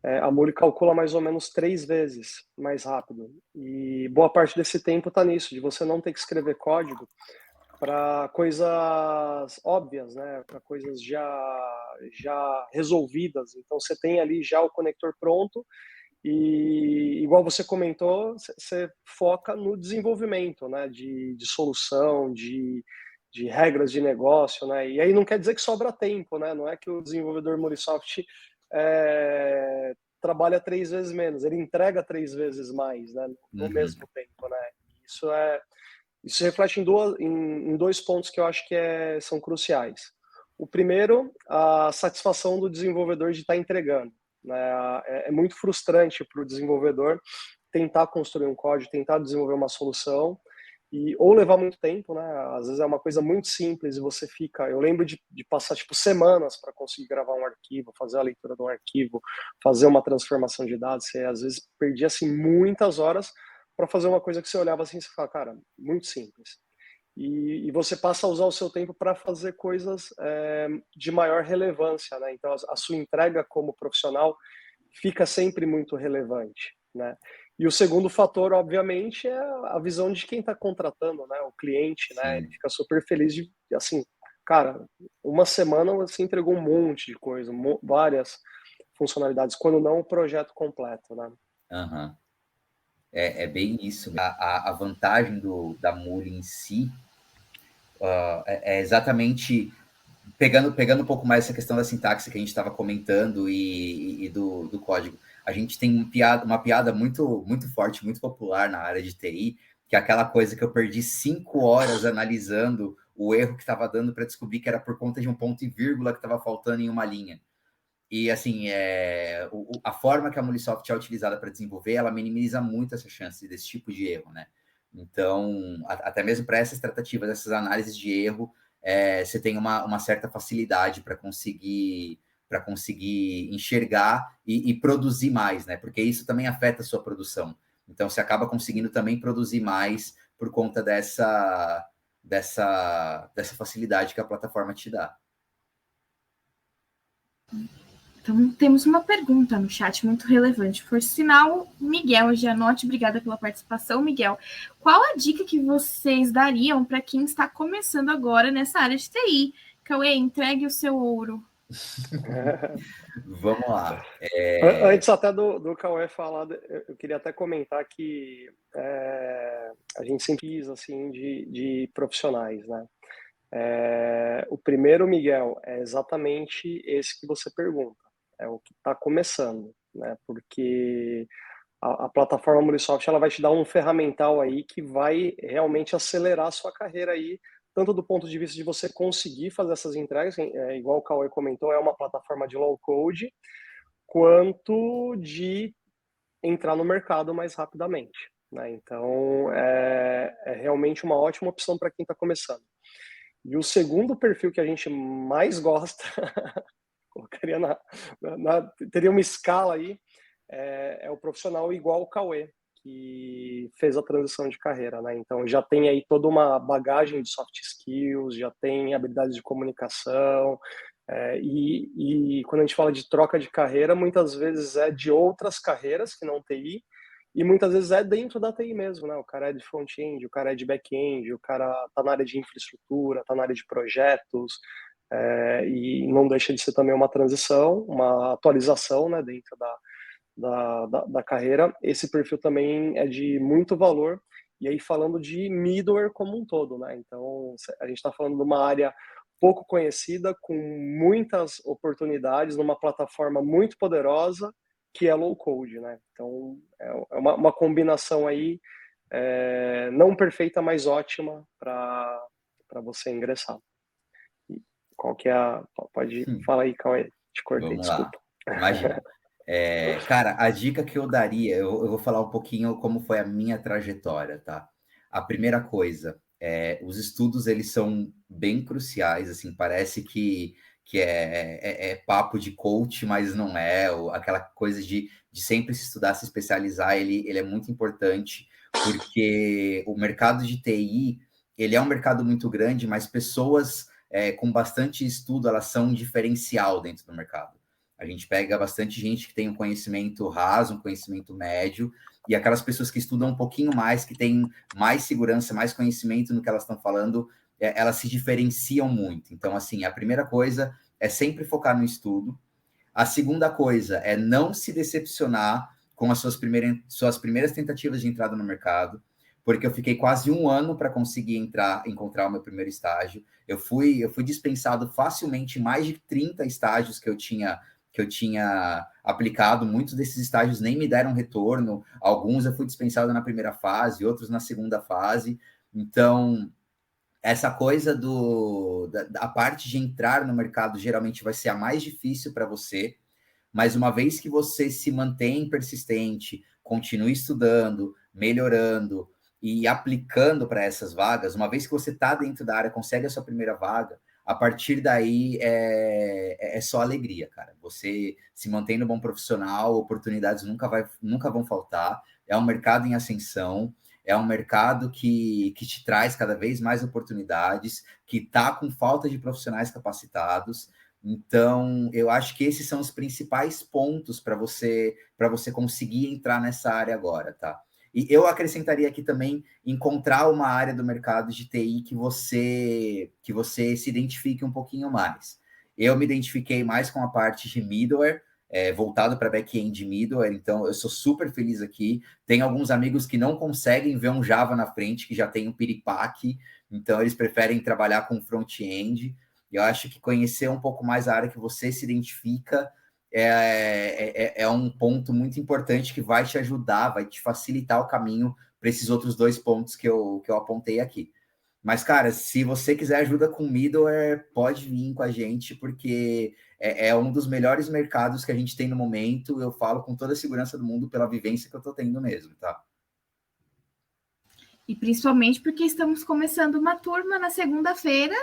A Muli calcula mais ou menos 3 vezes mais rápido. E boa parte desse tempo está nisso, de você não ter que escrever código para coisas óbvias, né? Para coisas já resolvidas. Então, você tem ali já o conector pronto e, igual você comentou, você foca no desenvolvimento, né? De solução, de regras de negócio, né? E aí não quer dizer que sobra tempo, né? Não é que o desenvolvedor Murisoft trabalha 3 vezes menos, ele entrega 3 vezes mais, né? No mesmo tempo, né? Isso reflete em 2 pontos que eu acho que são cruciais. O primeiro, a satisfação do desenvolvedor de estar entregando, né? É muito frustrante para o desenvolvedor tentar construir um código, tentar desenvolver uma solução ou levar muito tempo, né? Às vezes é uma coisa muito simples e você fica... Eu lembro de passar, tipo, semanas para conseguir gravar um arquivo, fazer a leitura de um arquivo, fazer uma transformação de dados. Você, às vezes, perdia, assim, muitas horas para fazer uma coisa que você olhava assim e fala, cara, muito simples. E você passa a usar o seu tempo para fazer coisas de maior relevância, né? Então, a sua entrega como profissional fica sempre muito relevante, né? E o segundo fator, obviamente, é a visão de quem está contratando, né? O cliente, né? Ele fica super feliz de, assim, cara, uma semana você entregou um monte de coisa, várias funcionalidades, quando não o projeto completo, né? Uhum. É bem isso. A vantagem da Muli em si é exatamente pegando um pouco mais essa questão da sintaxe que a gente estava comentando e do código. A gente tem uma piada muito, muito forte, muito popular na área de TI, que é aquela coisa que eu perdi 5 horas analisando o erro que estava dando para descobrir que era por conta de um ponto e vírgula que estava faltando em uma linha. E, assim, a forma que a Mulisoft é utilizada para desenvolver, ela minimiza muito essa chance desse tipo de erro, né? Então, até mesmo para essas tratativas, essas análises de erro, você tem uma certa facilidade para conseguir enxergar e produzir mais, né? Porque isso também afeta a sua produção. Então, você acaba conseguindo também produzir mais por conta dessa facilidade que a plataforma te dá. Então, temos uma pergunta no chat muito relevante. Por sinal, Miguel Gianotti, obrigada pela participação. Miguel, qual a dica que vocês dariam para quem está começando agora nessa área de TI? Cauê, entregue o seu ouro. Vamos lá. Antes até do Cauê falar, eu queria até comentar que a gente sempre quis, assim, de profissionais, né? O primeiro, Miguel, é exatamente esse que você pergunta. É o que está começando, né? Porque a plataforma Murisoft, ela vai te dar um ferramental aí que vai realmente acelerar a sua carreira aí, tanto do ponto de vista de você conseguir fazer essas entregas, igual o Cauê comentou, é uma plataforma de low code, quanto de entrar no mercado mais rapidamente, né? Então, é realmente uma ótima opção para quem está começando. E o segundo perfil que a gente mais gosta, colocaria teria uma escala aí, é o profissional igual o Cauê, que fez a transição de carreira, né? Então já tem aí toda uma bagagem de soft skills, já tem habilidades de comunicação, e quando a gente fala de troca de carreira, muitas vezes é de outras carreiras que não TI, e muitas vezes é dentro da TI mesmo, né? O cara é de front-end, o cara é de back-end, o cara tá na área de infraestrutura, tá na área de projetos, e não deixa de ser também uma transição, uma atualização, né, dentro da carreira. Esse perfil também é de muito valor, e aí falando de middleware como um todo, né? Então, a gente está falando de uma área pouco conhecida, com muitas oportunidades, numa plataforma muito poderosa, que é low code, né? Então, é uma combinação aí não perfeita, mas ótima para você ingressar. Qual que é a... Pode falar aí, Cauê. Te cortei, Vamos desculpa. lá. Imagina. Cara, a dica que eu daria, eu vou falar um pouquinho como foi a minha trajetória, tá? A primeira coisa, os estudos, eles são bem cruciais, assim, parece que é papo de coach, mas não é, aquela coisa de sempre se estudar, se especializar, ele é muito importante, porque o mercado de TI, ele é um mercado muito grande, mas pessoas com bastante estudo, elas são um diferencial dentro do mercado. A gente pega bastante gente que tem um conhecimento raso, um conhecimento médio, e aquelas pessoas que estudam um pouquinho mais, que têm mais segurança, mais conhecimento no que elas estão falando, elas se diferenciam muito. Então, assim, a primeira coisa é sempre focar no estudo. A segunda coisa é não se decepcionar com as suas primeiras tentativas de entrada no mercado, porque eu fiquei quase um ano para conseguir encontrar o meu primeiro estágio. Eu fui dispensado facilmente em mais de 30 estágios que eu tinha aplicado. Muitos desses estágios nem me deram retorno. Alguns eu fui dispensado na primeira fase, outros na segunda fase. Então, essa coisa da parte de entrar no mercado geralmente vai ser a mais difícil para você, mas uma vez que você se mantém persistente, continue estudando, melhorando e aplicando para essas vagas, uma vez que você está dentro da área, consegue a sua primeira vaga, a partir daí é só alegria, cara. Você se mantendo bom profissional, oportunidades nunca vão faltar. É um mercado em ascensão, é um mercado que te traz cada vez mais oportunidades, que está com falta de profissionais capacitados. Então, eu acho que esses são os principais pontos para você conseguir entrar nessa área agora, tá? E eu acrescentaria aqui também encontrar uma área do mercado de TI que você se identifique um pouquinho mais. Eu me identifiquei mais com a parte de middleware, voltado para back-end middleware, então eu sou super feliz aqui. Tem alguns amigos que não conseguem ver um Java na frente, que já tem um piripaque, então eles preferem trabalhar com front-end. Eu acho que conhecer um pouco mais a área que você se identifica é um ponto muito importante que vai te ajudar, vai te facilitar o caminho para esses outros dois pontos que eu apontei aqui. Mas, cara, se você quiser ajuda com middleware, pode vir com a gente, porque é um dos melhores mercados que a gente tem no momento. Eu falo com toda a segurança do mundo pela vivência que eu estou tendo mesmo, tá? E principalmente porque estamos começando uma turma na segunda-feira,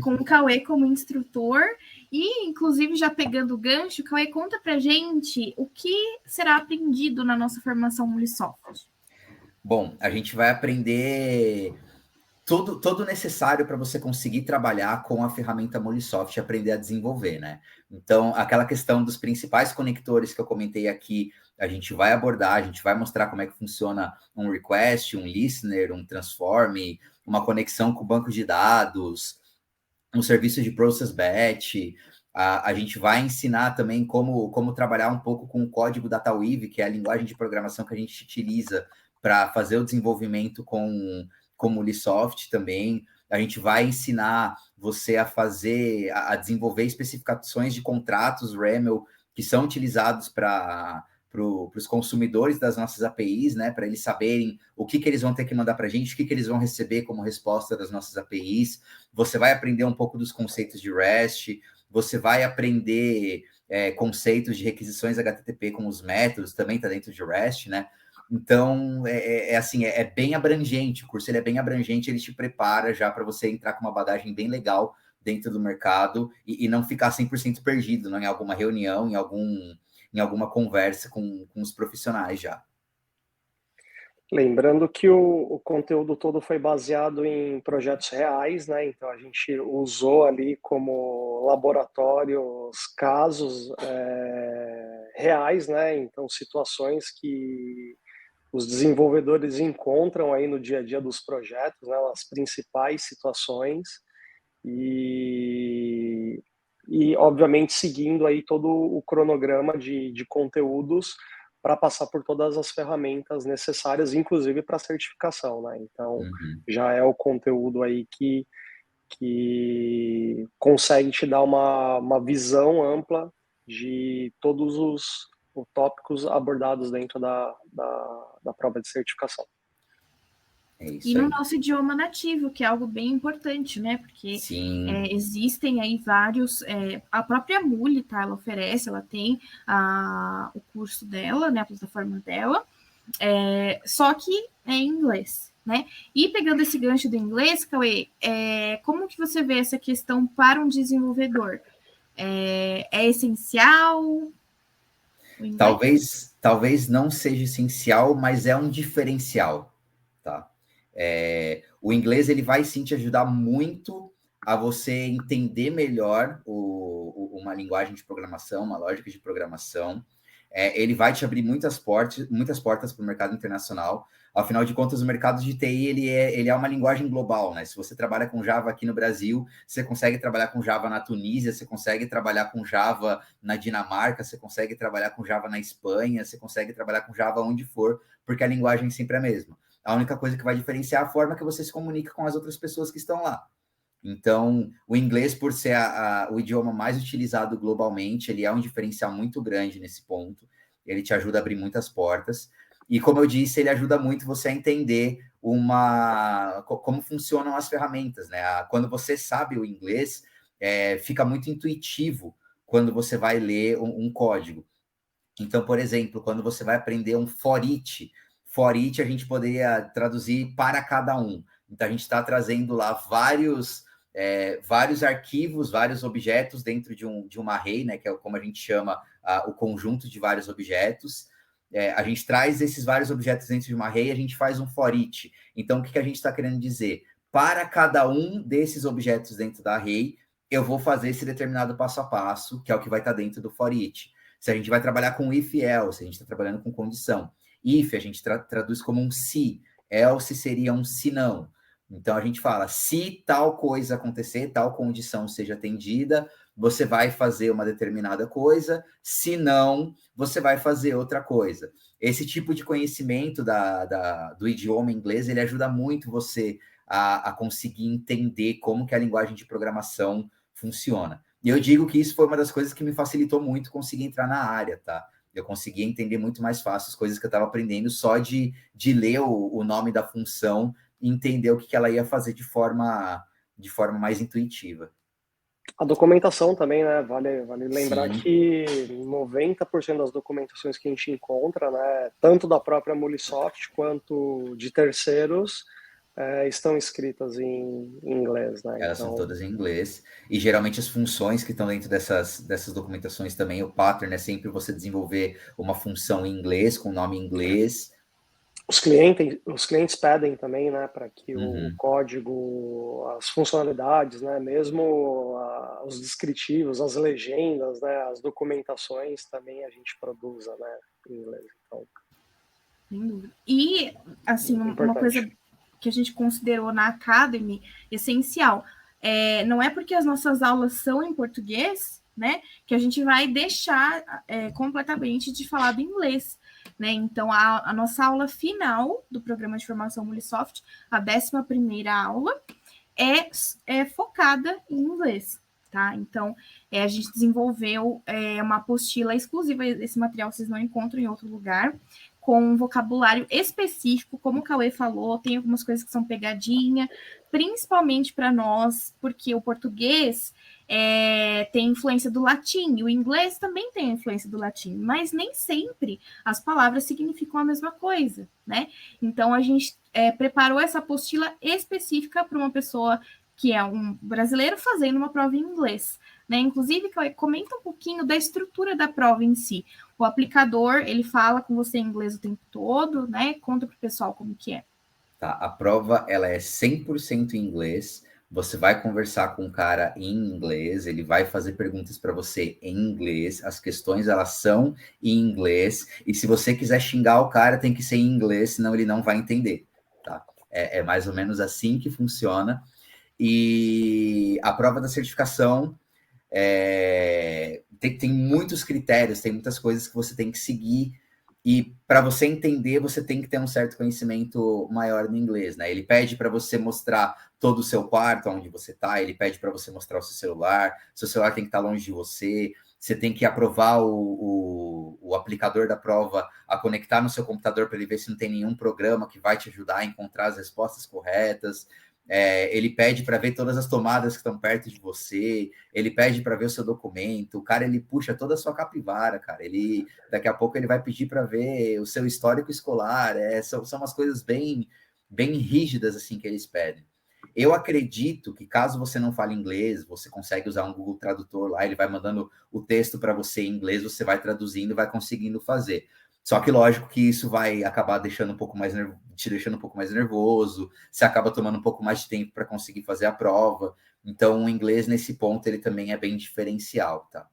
com o Cauê como instrutor. E, inclusive, já pegando o gancho, Cauê, conta pra gente o que será aprendido na nossa formação Mulisoft. Bom, a gente vai aprender todo necessário para você conseguir trabalhar com a ferramenta Molisoft e aprender a desenvolver, né? Então, aquela questão dos principais conectores que eu comentei aqui, a gente vai abordar, a gente vai mostrar como é que funciona um request, um listener, um transform, uma conexão com o banco de dados, um serviço de process batch. A gente vai ensinar também como trabalhar um pouco com o código DataWeave, que é a linguagem de programação que a gente utiliza para fazer o desenvolvimento com Mulisoft também. A gente vai ensinar você a desenvolver especificações de contratos RAML que são utilizados para os consumidores das nossas APIs, né? Para eles saberem o que eles vão ter que mandar para a gente, o que eles vão receber como resposta das nossas APIs. Você vai aprender um pouco dos conceitos de REST, você vai aprender conceitos de requisições HTTP com os métodos, também está dentro de REST, né? Então, assim, é bem abrangente, o curso ele é bem abrangente, ele te prepara já para você entrar com uma bagagem bem legal dentro do mercado e não ficar 100% perdido, né, em alguma reunião, em alguma conversa com os profissionais já. Lembrando que o conteúdo todo foi baseado em projetos reais, né? Então a gente usou ali como laboratórios casos reais, né? Então situações que os desenvolvedores encontram aí no dia a dia dos projetos, né? As principais situações e obviamente seguindo aí todo o cronograma de conteúdos para passar por todas as ferramentas necessárias, inclusive para certificação, né? Então, já é o conteúdo aí que consegue te dar uma visão ampla de todos os tópicos abordados dentro da prova de certificação. E no nosso idioma nativo, que é algo bem importante, né? Porque existem aí vários... a própria Muli, tá? Ela oferece, ela tem o curso dela, né? A plataforma dela, só que é em inglês, né? E pegando esse gancho do inglês, Cauê, como que você vê essa questão para um desenvolvedor? É essencial? Talvez não seja essencial, mas é um diferencial, tá? O inglês ele vai sim te ajudar muito a você entender melhor uma linguagem de programação, uma lógica de programação. Ele vai te abrir muitas portas para o mercado internacional. Afinal de contas, o mercado de TI ele é uma linguagem global, né? Se você trabalha com Java aqui no Brasil, você consegue trabalhar com Java na Tunísia, você consegue trabalhar com Java na Dinamarca, você consegue trabalhar com Java na Espanha, você consegue trabalhar com Java onde for, porque a linguagem sempre é a mesma. A única coisa que vai diferenciar é a forma que você se comunica com as outras pessoas que estão lá. Então, o inglês, por ser o idioma mais utilizado globalmente, ele é um diferencial muito grande nesse ponto. Ele te ajuda a abrir muitas portas. E, como eu disse, ele ajuda muito você a entender como funcionam as ferramentas, né? Quando você sabe o inglês, fica muito intuitivo quando você vai ler um código. Então, por exemplo, quando você vai aprender um for each a gente poderia traduzir para cada um. Então, a gente está trazendo lá vários arquivos, vários objetos dentro de uma array, né, que é como a gente chama o conjunto de vários objetos. A gente traz esses vários objetos dentro de uma array e a gente faz um for each. Então, o que a gente está querendo dizer? Para cada um desses objetos dentro da array, eu vou fazer esse determinado passo a passo, que é o que vai estar dentro do for each. Se a gente vai trabalhar com if e else, a gente está trabalhando com condição. If a gente traduz como um se, else seria um se não. Então, a gente fala, se tal coisa acontecer, tal condição seja atendida, você vai fazer uma determinada coisa, se não, você vai fazer outra coisa. Esse tipo de conhecimento do idioma inglês, ele ajuda muito você a conseguir entender como que a linguagem de programação funciona. E eu digo que isso foi uma das coisas que me facilitou muito conseguir entrar na área, tá? Eu conseguia entender muito mais fácil as coisas que eu estava aprendendo só de ler o nome da função e entender o que ela ia fazer de forma mais intuitiva. A documentação também, né? Vale lembrar que 90% das documentações que a gente encontra, né, tanto da própria Mulisoft quanto de terceiros, estão escritas em inglês, né? Elas são todas em inglês. E geralmente as funções que estão dentro dessas documentações também, o pattern é sempre você desenvolver uma função em inglês, com nome em inglês. Os clientes pedem também, né, para que o código, as funcionalidades, né, mesmo os descritivos, as legendas, né, as documentações também a gente produza, né, em inglês. Então, sem dúvida. E, assim, uma coisa que a gente considerou na Academy essencial, não é porque as nossas aulas são em português, né, que a gente vai deixar completamente de falar do inglês. Né? Então, a nossa aula final do programa de formação Mulisoft, a 11ª aula, é focada em inglês. Tá? Então, a gente desenvolveu uma apostila exclusiva, esse material vocês não encontram em outro lugar, com um vocabulário específico, como o Cauê falou, tem algumas coisas que são pegadinha, principalmente para nós, porque o português tem influência do latim, e o inglês também tem influência do latim, mas nem sempre as palavras significam a mesma coisa, né? Então, a gente preparou essa apostila específica para uma pessoa que é um brasileiro fazendo uma prova em inglês, né? Inclusive, comenta um pouquinho da estrutura da prova em si. O aplicador, ele fala com você em inglês o tempo todo, né? Conta para o pessoal como que é. Tá, a prova, ela é 100% em inglês. Você vai conversar com o cara em inglês, ele vai fazer perguntas para você em inglês, as questões, elas são em inglês, e se você quiser xingar o cara, tem que ser em inglês, senão ele não vai entender, tá? É mais ou menos assim que funciona. E a prova da certificação tem muitos critérios, tem muitas coisas que você tem que seguir, e para você entender, você tem que ter um certo conhecimento maior no inglês, né? Ele pede para você mostrar todo o seu quarto, onde você está, ele pede para você mostrar o seu celular tem que estar longe de você você tem que aprovar o aplicador da prova a conectar no seu computador para ele ver se não tem nenhum programa que vai te ajudar a encontrar as respostas corretas. Ele pede para ver todas as tomadas que estão perto de você, ele pede para ver o seu documento, o cara ele puxa toda a sua capivara, cara. Daqui a pouco ele vai pedir para ver o seu histórico escolar. São umas coisas bem rígidas assim que eles pedem. Eu acredito que caso você não fale inglês, você consegue usar um Google Tradutor lá, ele vai mandando o texto para você em inglês, você vai traduzindo, vai conseguindo fazer. Só que lógico que isso vai acabar te deixando um pouco mais nervoso, você acaba tomando um pouco mais de tempo para conseguir fazer a prova. Então o inglês nesse ponto ele também é bem diferencial, tá?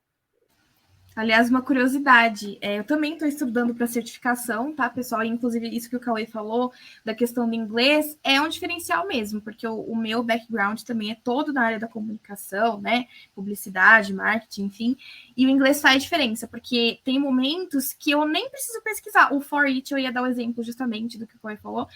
Aliás, uma curiosidade, eu também estou estudando para certificação, tá, pessoal? Inclusive, isso que o Cauê falou da questão do inglês é um diferencial mesmo, porque o meu background também é todo na área da comunicação, né? Publicidade, marketing, enfim. E o inglês faz diferença, porque tem momentos que eu nem preciso pesquisar. O for it, eu ia dar o exemplo justamente do que o Cauê falou.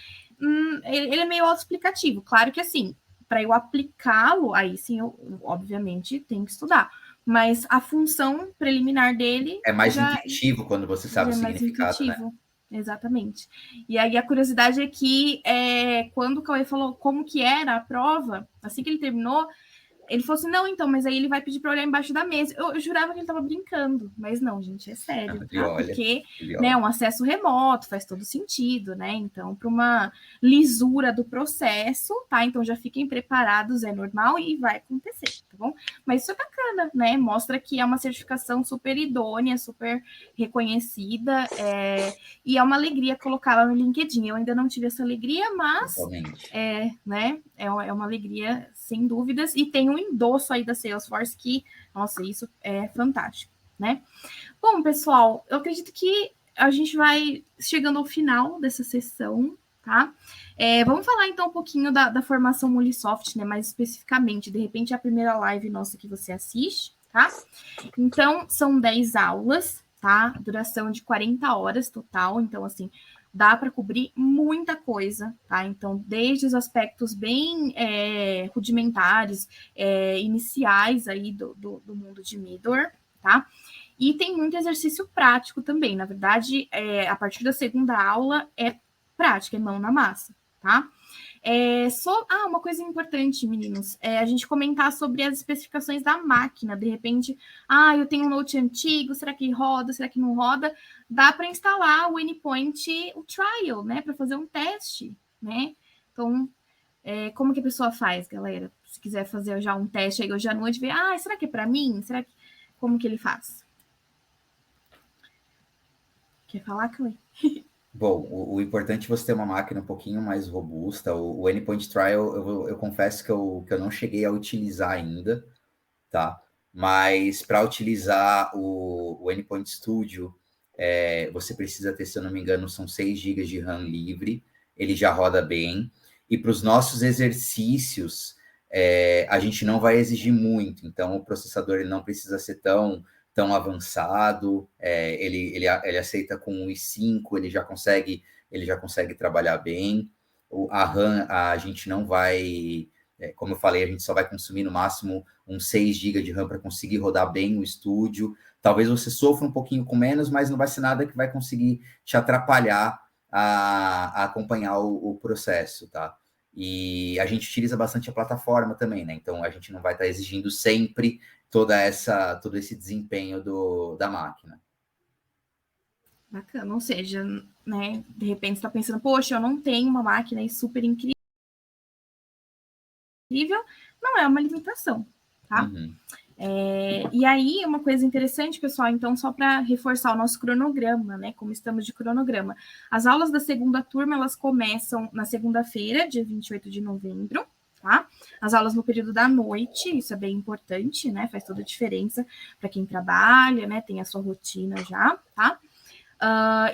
Ele é meio autoexplicativo. Claro que, assim, para eu aplicá-lo, aí sim, eu obviamente tenho que estudar. Mas a função preliminar dele... É mais intuitivo quando você sabe o significado, né? Exatamente. E aí a curiosidade é que quando o Cauê falou como que era a prova, assim que ele terminou, ele falou assim, não, então, mas aí ele vai pedir para olhar embaixo da mesa. Eu jurava que ele estava brincando, mas não, gente, é sério, tá? Porque né, um acesso remoto faz todo sentido, né? Então, para uma lisura do processo, tá? Então, já fiquem preparados, é normal e vai acontecer, tá bom? Mas isso é bacana, né? Mostra que é uma certificação super idônea, super reconhecida, e é uma alegria colocá-la no LinkedIn. Eu ainda não tive essa alegria, mas né? É uma alegria, sem dúvidas, e tem um endosso aí da Salesforce que, nossa, isso é fantástico, né? Bom, pessoal, eu acredito que a gente vai chegando ao final dessa sessão, tá? Vamos falar, então, um pouquinho da formação Mulisoft, né? Mais especificamente, de repente, é a primeira live nossa que você assiste, tá? Então, são 10 aulas, tá? Duração de 40 horas total, então, assim... dá para cobrir muita coisa, tá? Então, desde os aspectos bem rudimentares, iniciais aí do mundo de Middleware, tá? E tem muito exercício prático também. Na verdade, a partir da segunda aula é prática, é mão na massa, tá? Uma coisa importante, meninos, a gente comentar sobre as especificações da máquina. De repente, eu tenho um Note antigo, será que roda, será que não roda? Dá para instalar o endpoint, o trial, né, para fazer um teste, né? Então, como que a pessoa faz, galera? Se quiser fazer já um teste aí hoje à noite, ver, será que é para mim? Como que ele faz? Quer falar, Cauê? Bom, o importante é você ter uma máquina um pouquinho mais robusta. O Endpoint Trial, eu confesso que eu não cheguei a utilizar ainda, tá? Mas para utilizar o Endpoint Studio, você precisa ter, se eu não me engano, são 6 GB de RAM livre, ele já roda bem. E para os nossos exercícios, a gente não vai exigir muito, então o processador ele não precisa ser tão avançado, ele aceita com o i5, ele já consegue trabalhar bem. A RAM, a gente não vai, como eu falei, a gente só vai consumir no máximo uns 6 GB de RAM para conseguir rodar bem o estúdio. Talvez você sofra um pouquinho com menos, mas não vai ser nada que vai conseguir te atrapalhar a acompanhar o processo, tá? E a gente utiliza bastante a plataforma também, né? Então a gente não vai estar exigindo sempre todo esse desempenho da máquina. Bacana, ou seja, né, de repente você está pensando, poxa, eu não tenho uma máquina aí super incrível, não é uma limitação, tá? Uhum. E aí, uma coisa interessante, pessoal, então, só para reforçar o nosso cronograma, né, como estamos de cronograma, as aulas da segunda turma, elas começam na segunda-feira, dia 28 de novembro, tá? As aulas no período da noite, isso é bem importante, né? Faz toda a diferença para quem trabalha, né? Tem a sua rotina já, tá?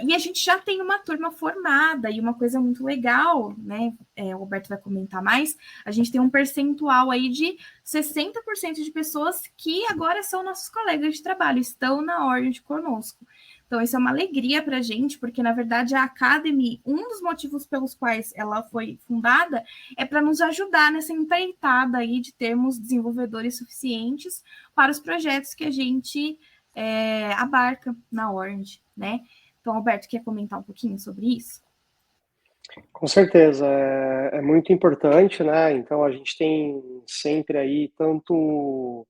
E a gente já tem uma turma formada, e uma coisa muito legal, né? O Roberto vai comentar mais, a gente tem um percentual aí de 60% de pessoas que agora são nossos colegas de trabalho, estão na ordem conosco. Então, isso é uma alegria para a gente, porque, na verdade, a Academy, um dos motivos pelos quais ela foi fundada é para nos ajudar nessa empreitada aí de termos desenvolvedores suficientes para os projetos que a gente abarca na Orange, né? Então, Alberto, quer comentar um pouquinho sobre isso? Com certeza, é muito importante, né? Então a gente tem sempre aí tanto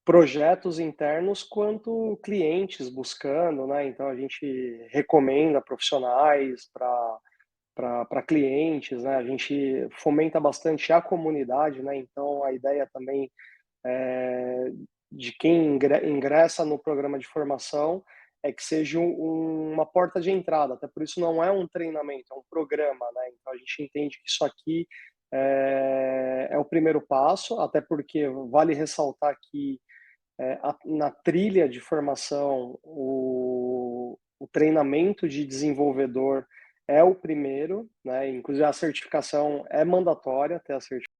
projetos internos quanto clientes buscando, né? Então a gente recomenda profissionais para clientes, né? A gente fomenta bastante a comunidade, né? Então a ideia também é, de quem ingressa no programa de formação é que seja uma porta de entrada, até por isso não é um treinamento, é um programa, né? Então a gente entende que isso aqui é o primeiro passo, até porque vale ressaltar que na trilha de formação o treinamento de desenvolvedor é o primeiro, né? Inclusive a certificação é mandatória, ter a certificação.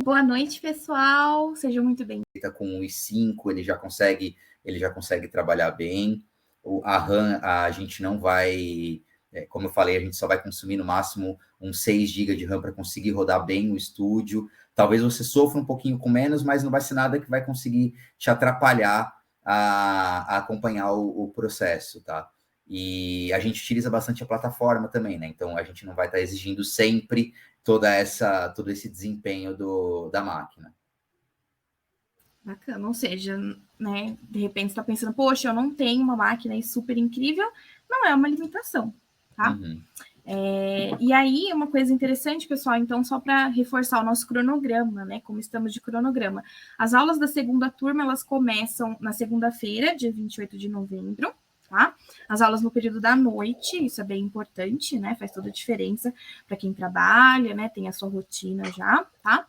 Boa noite, pessoal. Sejam muito bem-vindos. Com os 5, ele já consegue trabalhar bem. A RAM, a gente não vai, como eu falei, a gente só vai consumir no máximo uns 6 GB de RAM para conseguir rodar bem o estúdio. Talvez você sofra um pouquinho com menos, mas não vai ser nada que vai conseguir te atrapalhar a acompanhar o processo, tá? E a gente utiliza bastante a plataforma também, né? Então a gente não vai estar exigindo sempre todo esse desempenho da máquina. Bacana, ou seja, né, de repente você está pensando, poxa, eu não tenho uma máquina aí super incrível, não é uma limitação, tá? Uhum. E aí, uma coisa interessante, pessoal, então, só para reforçar o nosso cronograma, né, como estamos de cronograma. As aulas da segunda turma, elas começam na segunda-feira, dia 28 de novembro, tá? As aulas no período da noite, isso é bem importante, né, faz toda a diferença para quem trabalha, né, tem a sua rotina já, tá?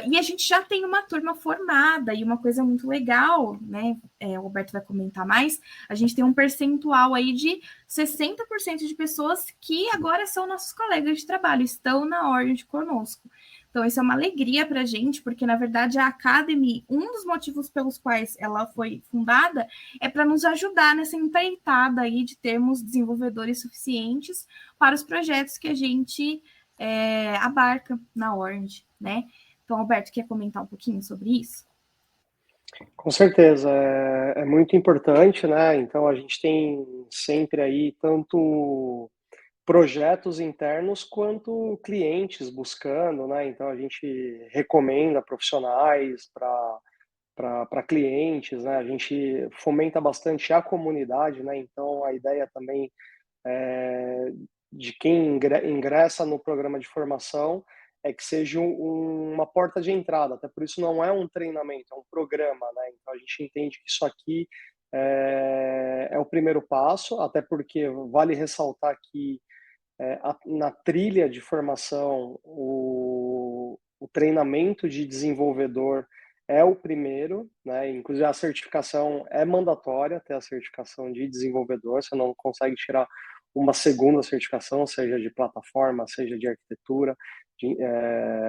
E a gente já tem uma turma formada, e uma coisa muito legal, né? O Roberto vai comentar mais, a gente tem um percentual aí de 60% de pessoas que agora são nossos colegas de trabalho, estão na Orange conosco. Então, isso é uma alegria para a gente, porque, na verdade, a Academy, um dos motivos pelos quais ela foi fundada é para nos ajudar nessa empreitada aí de termos desenvolvedores suficientes para os projetos que a gente abarca na Orange, né? Então, Alberto, quer comentar um pouquinho sobre isso? Com certeza, é muito importante, né? Então a gente tem sempre aí tanto projetos internos quanto clientes buscando, né? Então a gente recomenda profissionais para clientes, né? A gente fomenta bastante a comunidade, né? Então a ideia também de quem ingressa no programa de formação é que seja uma porta de entrada, até por isso não é um treinamento, é um programa, né? Então a gente entende que isso aqui é o primeiro passo, até porque vale ressaltar que na trilha de formação o treinamento de desenvolvedor é o primeiro, né? Inclusive a certificação é mandatória, ter a certificação de desenvolvedor, você não consegue tirar uma segunda certificação, seja de plataforma, seja de arquitetura,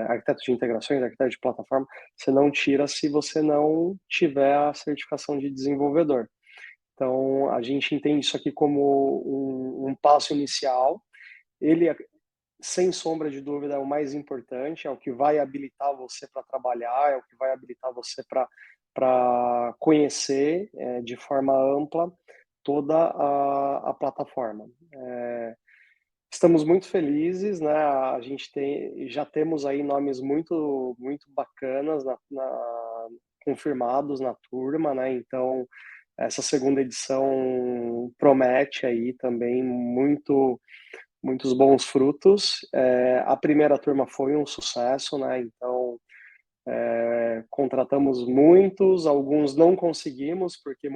arquiteto de integrações, arquiteto de plataforma, você não tira se você não tiver a certificação de desenvolvedor. Então, a gente entende isso aqui como um passo inicial. Ele sem sombra de dúvida, é o mais importante, é o que vai habilitar você para trabalhar, é o que vai habilitar você para conhecer de forma ampla toda a plataforma. Estamos muito felizes, né? A gente já temos aí nomes muito, muito bacanas confirmados na turma, né? Então, essa segunda edição promete aí também muitos bons frutos. A primeira turma foi um sucesso, né? Então, contratamos muitos, alguns não conseguimos, porque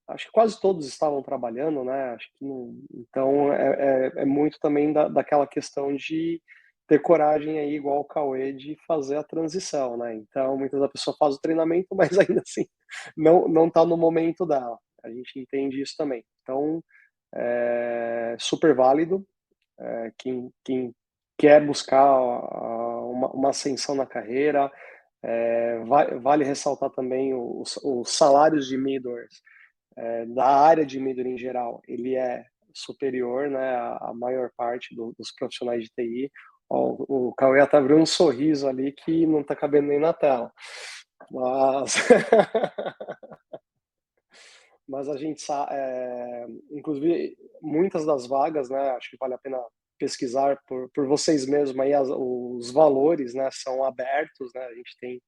acho que quase todos estavam trabalhando, né? Acho que não, então é muito também daquela questão de ter coragem aí, igual o Cauê, de fazer a transição, né? Então, muitas da pessoa faz o treinamento, mas ainda assim não está no momento dela. A gente entende isso também. Então, super válido. Quem quer buscar uma ascensão na carreira, vale ressaltar também os salários de middlers da área de middle em geral, ele é superior, né, à maior parte dos profissionais de TI. O Cauê até abriu um sorriso ali que não está cabendo nem na tela. Mas, mas a gente sabe, inclusive, muitas das vagas, né, acho que vale a pena pesquisar por vocês mesmos, aí os valores, né, são abertos, né, a gente tem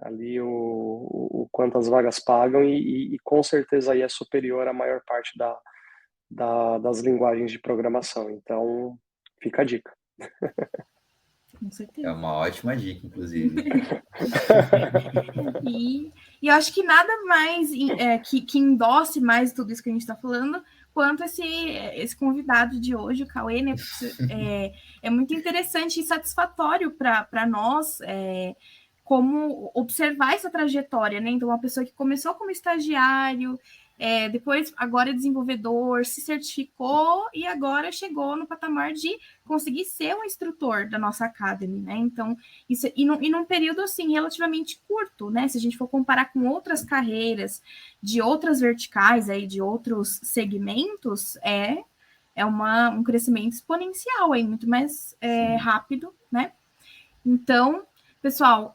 ali o quanto as vagas pagam e com certeza aí é superior à maior parte das linguagens de programação. Então, fica a dica. Com certeza. É uma ótima dica, inclusive. E eu acho que nada mais que endosse mais tudo isso que a gente está falando, quanto esse convidado de hoje, o Cauê, né? É muito interessante e satisfatório para nós como observar essa trajetória, né? Então, uma pessoa que começou como estagiário, depois agora é desenvolvedor, se certificou e agora chegou no patamar de conseguir ser um instrutor da nossa Academy, né? Então, isso, e num período, assim, relativamente curto, né? Se a gente for comparar com outras carreiras de outras verticais, aí, de outros segmentos, é um crescimento exponencial, aí, muito mais rápido, né? Então, pessoal,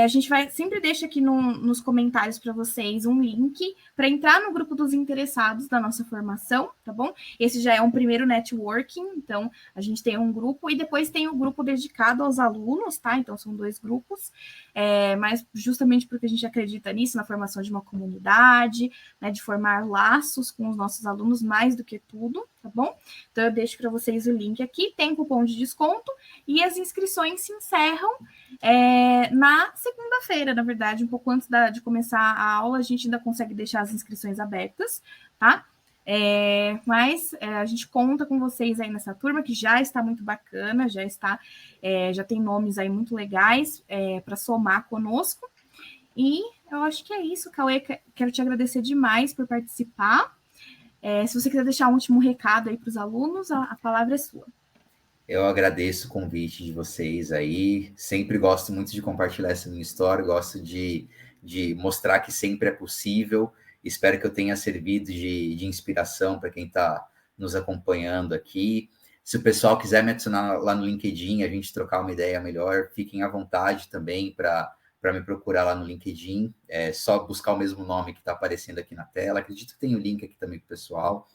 a gente sempre deixa aqui nos comentários para vocês um link para entrar no grupo dos interessados da nossa formação, tá bom? Esse já é um primeiro networking, então a gente tem um grupo e depois tem o grupo dedicado aos alunos, tá? Então são 2 grupos, mas justamente porque a gente acredita nisso, na formação de uma comunidade, né, de formar laços com os nossos alunos mais do que tudo, tá bom? Então eu deixo para vocês o link aqui, tem cupom de desconto e as inscrições se encerram na segunda-feira, na verdade, um pouco antes de começar a aula, a gente ainda consegue deixar as inscrições abertas, tá? Mas a gente conta com vocês aí nessa turma, que já está muito bacana, já tem nomes aí muito legais para somar conosco. E eu acho que é isso, Cauê, quero te agradecer demais por participar. Se você quiser deixar um último recado aí para os alunos, a palavra é sua. Eu agradeço o convite de vocês aí. Sempre gosto muito de compartilhar essa minha história, gosto de mostrar que sempre é possível. Espero que eu tenha servido de inspiração para quem está nos acompanhando aqui. Se o pessoal quiser me adicionar lá no LinkedIn, a gente trocar uma ideia melhor, fiquem à vontade também para me procurar lá no LinkedIn. É só buscar o mesmo nome que está aparecendo aqui na tela. Acredito que tem o link aqui também para o pessoal.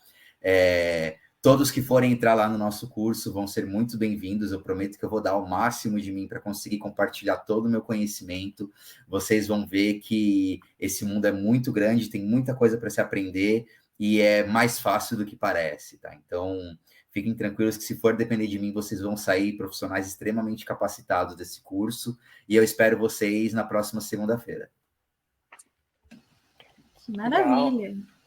Todos que forem entrar lá no nosso curso vão ser muito bem-vindos. Eu prometo que eu vou dar o máximo de mim para conseguir compartilhar todo o meu conhecimento. Vocês vão ver que esse mundo é muito grande, tem muita coisa para se aprender e é mais fácil do que parece, tá? Então, fiquem tranquilos que se for depender de mim, vocês vão sair profissionais extremamente capacitados desse curso e eu espero vocês na próxima segunda-feira. Que maravilha! Legal.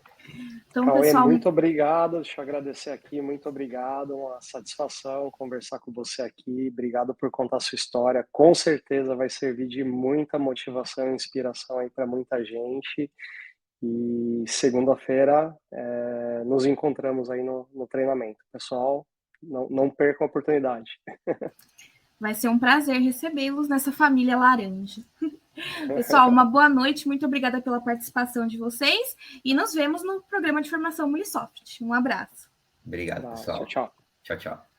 Então, Cauê, pessoal, muito obrigado, deixa eu agradecer aqui, muito obrigado, uma satisfação conversar com você aqui, obrigado por contar a sua história, com certeza vai servir de muita motivação e inspiração aí para muita gente, e segunda-feira nos encontramos aí no treinamento. Pessoal, não percam a oportunidade. Vai ser um prazer recebê-los nessa família laranja. Pessoal, uma boa noite, muito obrigada pela participação de vocês e nos vemos no programa de formação Mulisoft. Um abraço. Obrigado, pessoal. Tchau, tchau. Tchau, tchau.